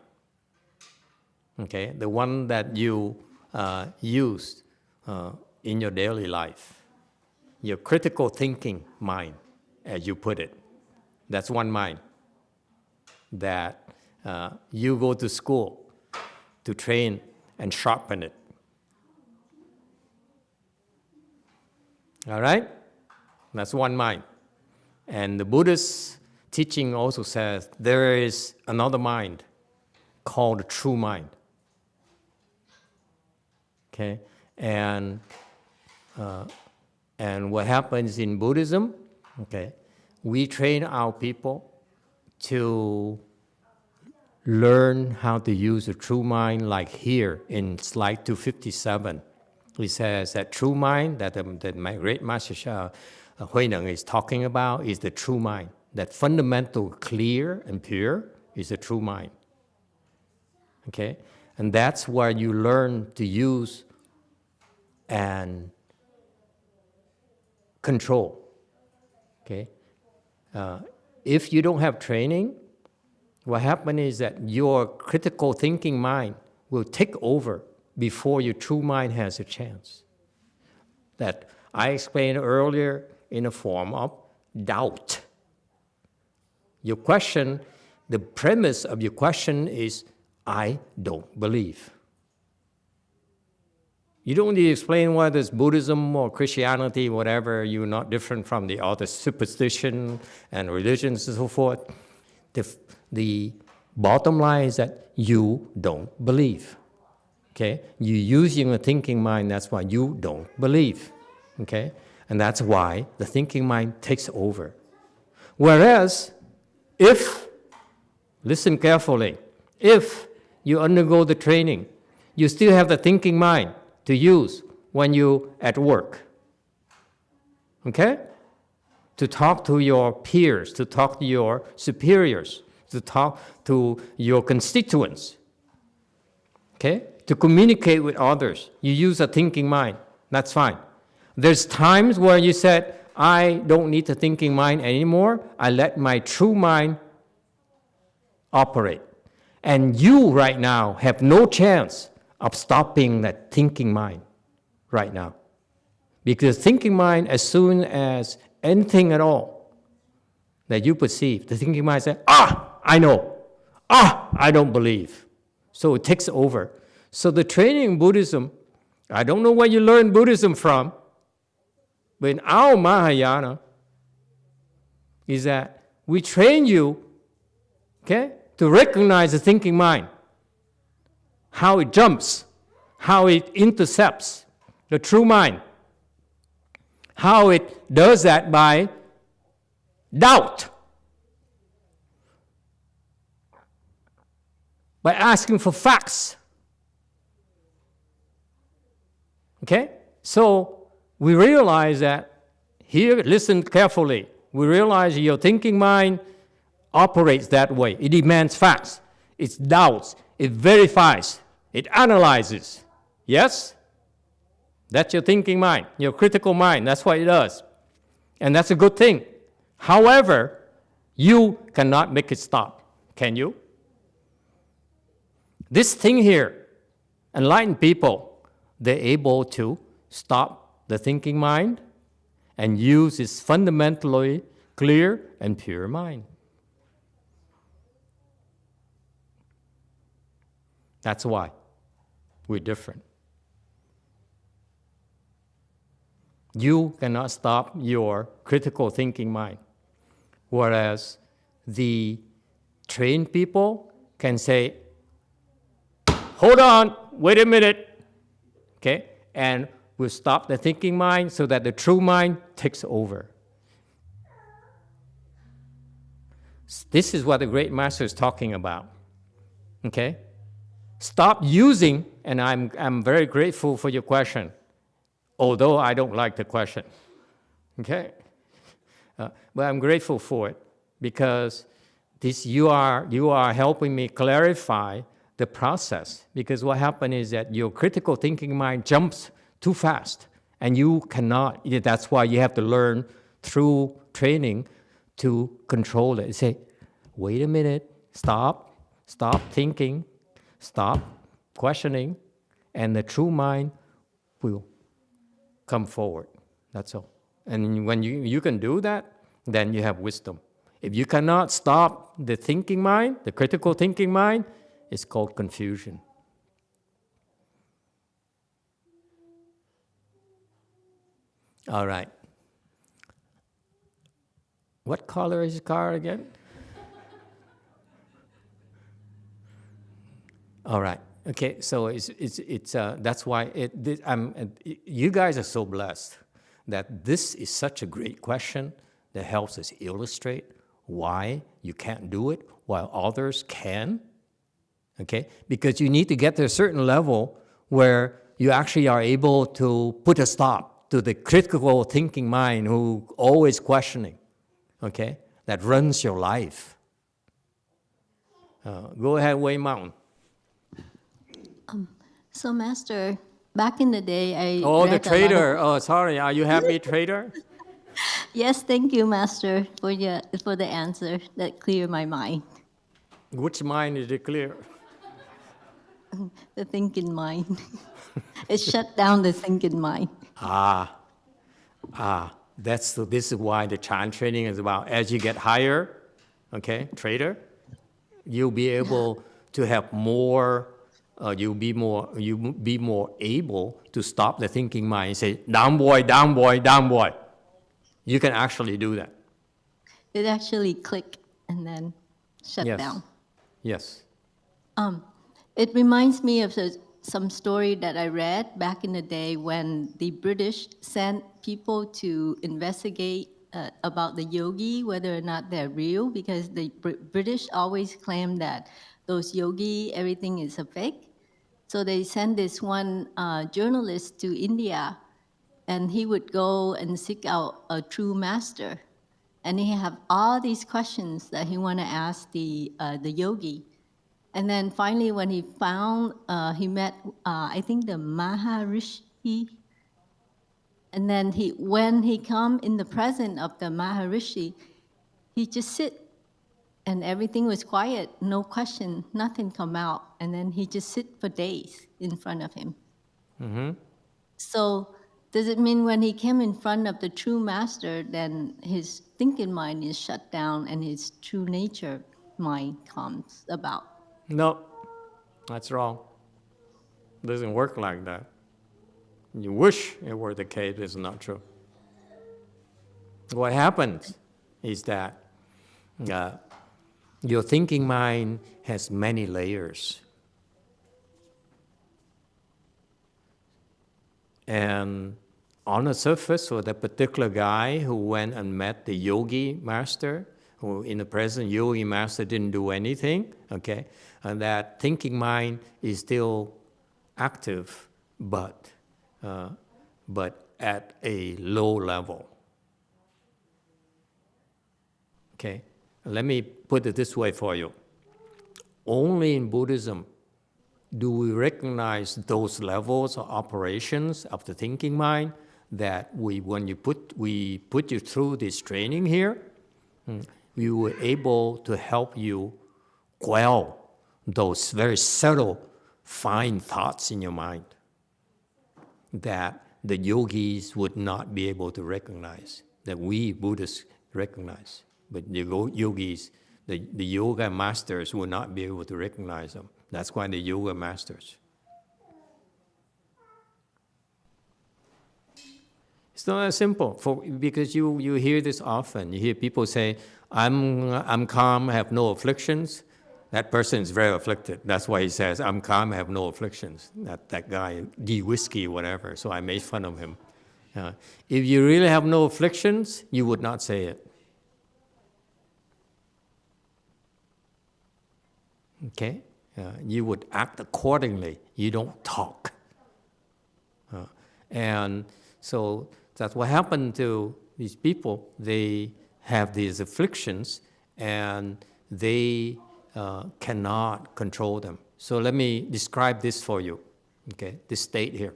okay, the one that you use in your daily life, your critical thinking mind, as you put it. That's one mind that you go to school to train and sharpen it. All right? That's one mind. And the Buddhist teaching also says there is another mind called the true mind. Okay? And what happens in Buddhism, okay, we train our people to learn how to use the true mind, like here in slide 257. He says that true mind that my great master Huineng is talking about is the true mind. That fundamental, clear and pure is the true mind. Okay? And that's where you learn to use and control. Okay? If you don't have training, what happens is that your critical thinking mind will take over before your true mind has a chance. That I explained earlier in the form of doubt. Your question, the premise of your question is, I don't believe. You don't need to explain whether it's Buddhism or Christianity, whatever, you're not different from the other superstition and religions and so forth. The bottom line is that you don't believe. Okay? You're using a thinking mind, that's why you don't believe. Okay? And that's why the thinking mind takes over. Whereas, if, listen carefully, if you undergo the training, you still have the thinking mind to use when you're at work. Okay? To talk to your peers, to talk to your superiors, to talk to your constituents. Okay? To communicate with others, you use a thinking mind. That's fine. There's times where you said, I don't need the thinking mind anymore. I let my true mind operate. And you right now have no chance of stopping that thinking mind right now. Because thinking mind, as soon as anything at all that you perceive, the thinking mind says, I know. I don't believe. So it takes over. So the training in Buddhism, I don't know where you learn Buddhism from, but in our Mahayana, is that we train you, okay, to recognize the thinking mind, how it jumps, how it intercepts the true mind, how it does that by doubt, by asking for facts. Okay? So we realize that here, listen carefully, we realize your thinking mind operates that way. It demands facts, it doubts, it verifies, it analyzes. Yes? That's your thinking mind, your critical mind, that's what it does. And that's a good thing. However, you cannot make it stop, can you? This thing here, enlightened people, they're able to stop the thinking mind and use this fundamentally clear and pure mind. That's why we're different. You cannot stop your critical thinking mind, whereas the trained people can say, hold on, wait a minute, okay? And we'll stop the thinking mind so that the true mind takes over. This is what the great master is talking about, okay? Stop using, and I'm very grateful for your question, although I don't like the question, okay? But I'm grateful for it because this you are helping me clarify the process, because what happens is that your critical thinking mind jumps too fast, and you cannot. That's why you have to learn through training to control it. Say, wait a minute, stop thinking, stop questioning, and the true mind will come forward. That's all. And when you can do that, then you have wisdom. If you cannot stop the thinking mind, the critical thinking mind, it's called confusion. All right. What color is the car again? All right. Okay. So it's that's why you guys are so blessed that this is such a great question that helps us illustrate why you can't do it while others can. Okay? Because you need to get to a certain level where you actually are able to put a stop to the critical thinking mind who always questioning. Okay? That runs your life. Go ahead, Wei Mountain. So, Master, back in the day, I Oh, read the trader. a lot Oh, sorry. Are you happy, trader? Yes, thank you, Master, for the answer that cleared my mind. Which mind is it clear? The thinking mind. It shut down the thinking mind. This is why the Chan training is about. As you get higher, okay, trader, you'll be able to have more. You'll be more able to stop the thinking mind and say, down boy, down boy, down boy. You can actually do that. It actually clicked and then shut down. Yes. It reminds me of some story that I read back in the day when the British sent people to investigate about the yogi, whether or not they're real, because the British always claim that those yogi, everything is a fake. So they sent this one journalist to India, and he would go and seek out a true master. And he have all these questions that he want to ask the yogi. And then finally, when he found, he met, I think, the Maharishi. And then when he come in the presence of the Maharishi, he just sit, and everything was quiet, no question, nothing come out. And then he just sit for days in front of him. Mm-hmm. So does it mean when he came in front of the true master, then his thinking mind is shut down and his true nature mind comes about? No, that's wrong. It doesn't work like that. You wish it were the case, it's not true. What happens is that your thinking mind has many layers. And on the surface, for that particular guy who went and met the yogi master, who in the present yogi master didn't do anything, okay, and that thinking mind is still active, but at a low level. Okay, let me put it this way for you. Only in Buddhism do we recognize those levels of operations of the thinking mind that when we put you through this training here, we were able to help you quell those very subtle, fine thoughts in your mind that the yogis would not be able to recognize, that we Buddhists recognize. But the yogis, the yoga masters will not be able to recognize them. That's why the yoga masters. It's not as simple, because you hear this often. You hear people say, I'm calm, I have no afflictions. That person is very afflicted. That's why he says, I'm calm, I have no afflictions. That guy, D whiskey, whatever, so I made fun of him. If you really have no afflictions, you would not say it. Okay? You would act accordingly. You don't talk. And so that's what happened to these people. They have these afflictions and they cannot control them. So let me describe this for you, okay? This state here.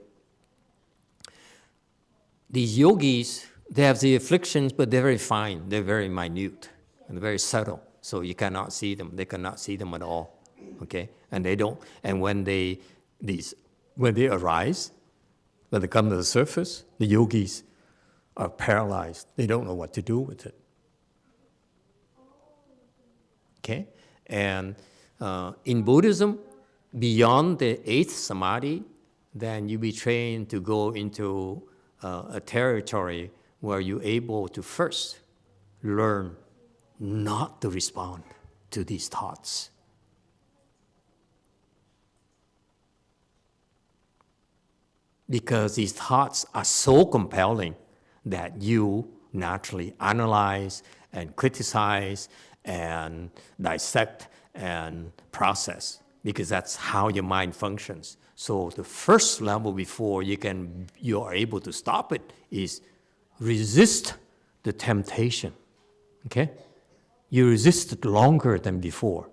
These yogis, they have the afflictions, but they're very fine. They're very minute and very subtle. So you cannot see them. They cannot see them at all, okay? And they don't. And when they arise, when they come to the surface, the yogis are paralyzed. They don't know what to do with it. Okay? And in Buddhism, beyond the 8th samadhi, then you be trained to go into a territory where you're able to first learn not to respond to these thoughts. Because these thoughts are so compelling that you naturally analyze and criticize and dissect and process, because that's how your mind functions. So the first level before you are able to stop it is resist the temptation. Okay? You resist it longer than before.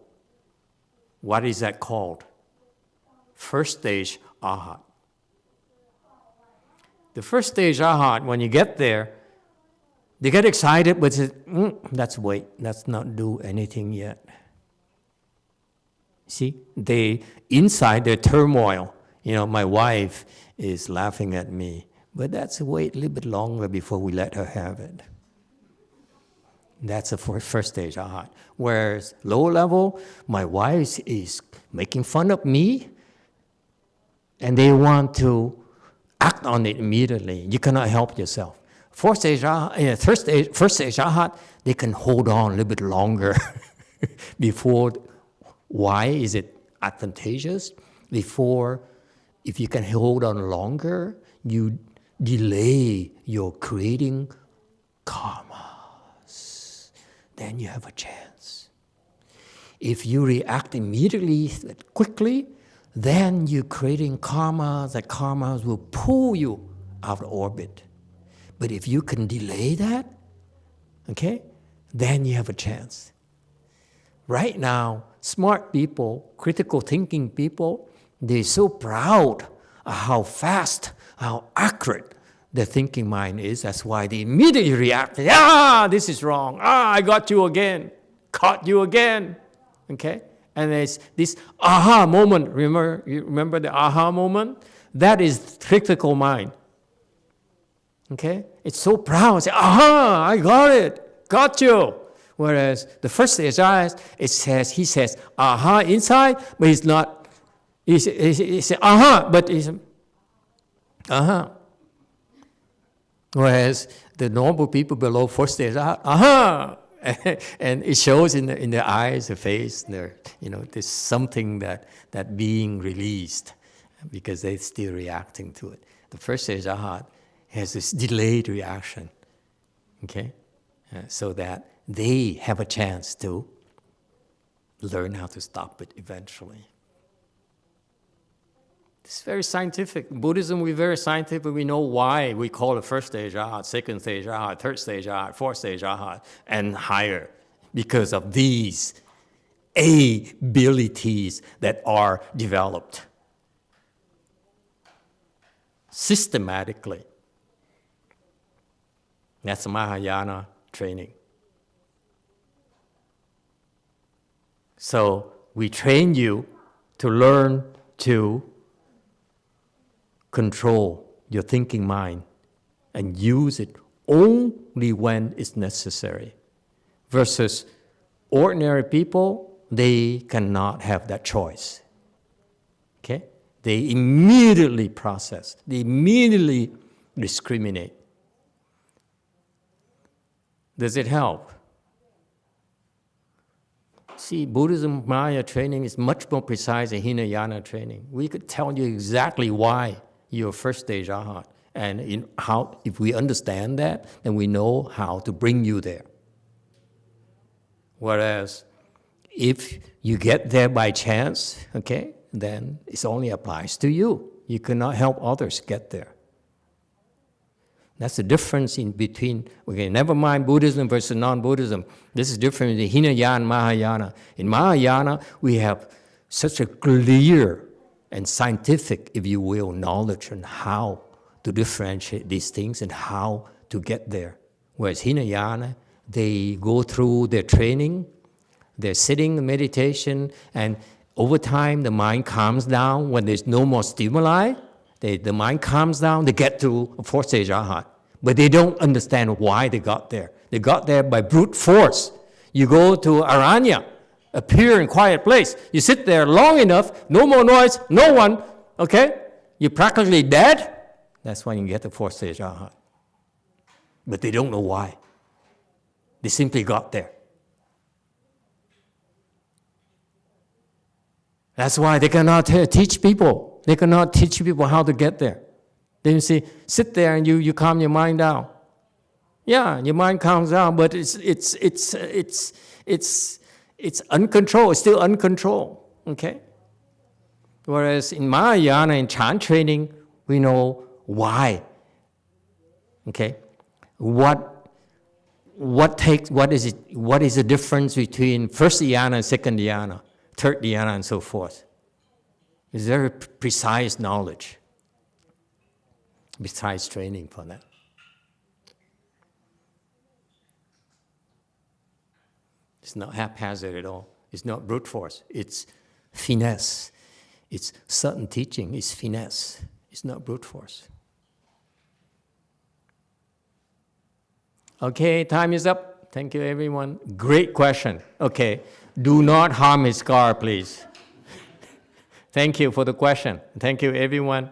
What is that called? First stage arhat. The first stage arhat, when you get there, they get excited, but say, let's wait, let's not do anything yet. See, they, inside their turmoil, my wife is laughing at me, but let's wait a little bit longer before we let her have it. That's the first stage arhat. Whereas lower level, my wife is making fun of me, and they want to act on it immediately. You cannot help yourself. First stage arhat, they can hold on a little bit longer before. Why is it advantageous? Before, if you can hold on longer, you delay your creating karmas. Then you have a chance. If you react immediately, quickly, then you're creating karmas. That karmas will pull you out of orbit. But if you can delay that, okay, then you have a chance. Right now, smart people, critical thinking people, they're so proud of how fast, how accurate their thinking mind is. That's why they immediately react. This is wrong. I got you again. Caught you again. Okay? And there's this aha moment. Remember the aha moment? That is critical mind. Okay? It's so proud. Say, aha, I got it. Got you. Whereas the first stage, he says, aha inside, but he's not. He says, aha, but he's, aha. Whereas the normal people below first stage, aha. And it shows in their eyes, the face, there's something that being released because they're still reacting to it. The first stage arhat has this delayed reaction, okay? So that they have a chance to learn how to stop it eventually. It's very scientific. Buddhism, we're very scientific. We know why we call it first stage arhat, second stage arhat, third stage arhat, fourth stage arhat, and higher, because of these abilities that are developed systematically. That's Mahayana training. So we train you to learn to control your thinking mind and use it only when it's necessary. Versus ordinary people, they cannot have that choice. Okay? They immediately process. They immediately discriminate. Does it help? See, Buddhism Maya training is much more precise than Hinayana training. We could tell you exactly why you're first stage arhat. And if we understand that, then we know how to bring you there. Whereas, if you get there by chance, okay, then it only applies to you. You cannot help others get there. That's the difference in between, okay, never mind Buddhism versus non-Buddhism. This is different in Hinayana and Mahayana. In Mahayana, we have such a clear and scientific, if you will, knowledge on how to differentiate these things and how to get there. Whereas Hinayana, they go through their training, their sitting, meditation, and over time the mind calms down. When there's no more stimuli, the mind calms down, they get to a fourth stage arhat. but they don't understand why they got there. They got there by brute force. You go to Aranya, a pure and quiet place. You sit there long enough, no more noise, no one, okay? You're practically dead. That's when you get the fourth stage arhat. But they don't know why. They simply got there. That's why they cannot teach people. They cannot teach people how to get there. Then you see, sit there and you calm your mind down. Yeah, your mind calms down, but it's uncontrolled. It's still uncontrolled. Okay. Whereas in Mahayana, in Chan training, we know why. Okay. What is the difference between first dhyana, second dhyana, third dhyana, and so forth? It's very precise knowledge. Besides training for that. It's not haphazard at all. It's not brute force. It's finesse. It's certain teaching. It's finesse. It's not brute force. Okay, time is up. Thank you, everyone. Great question. Okay, do not harm his car, please. Thank you for the question. Thank you, everyone.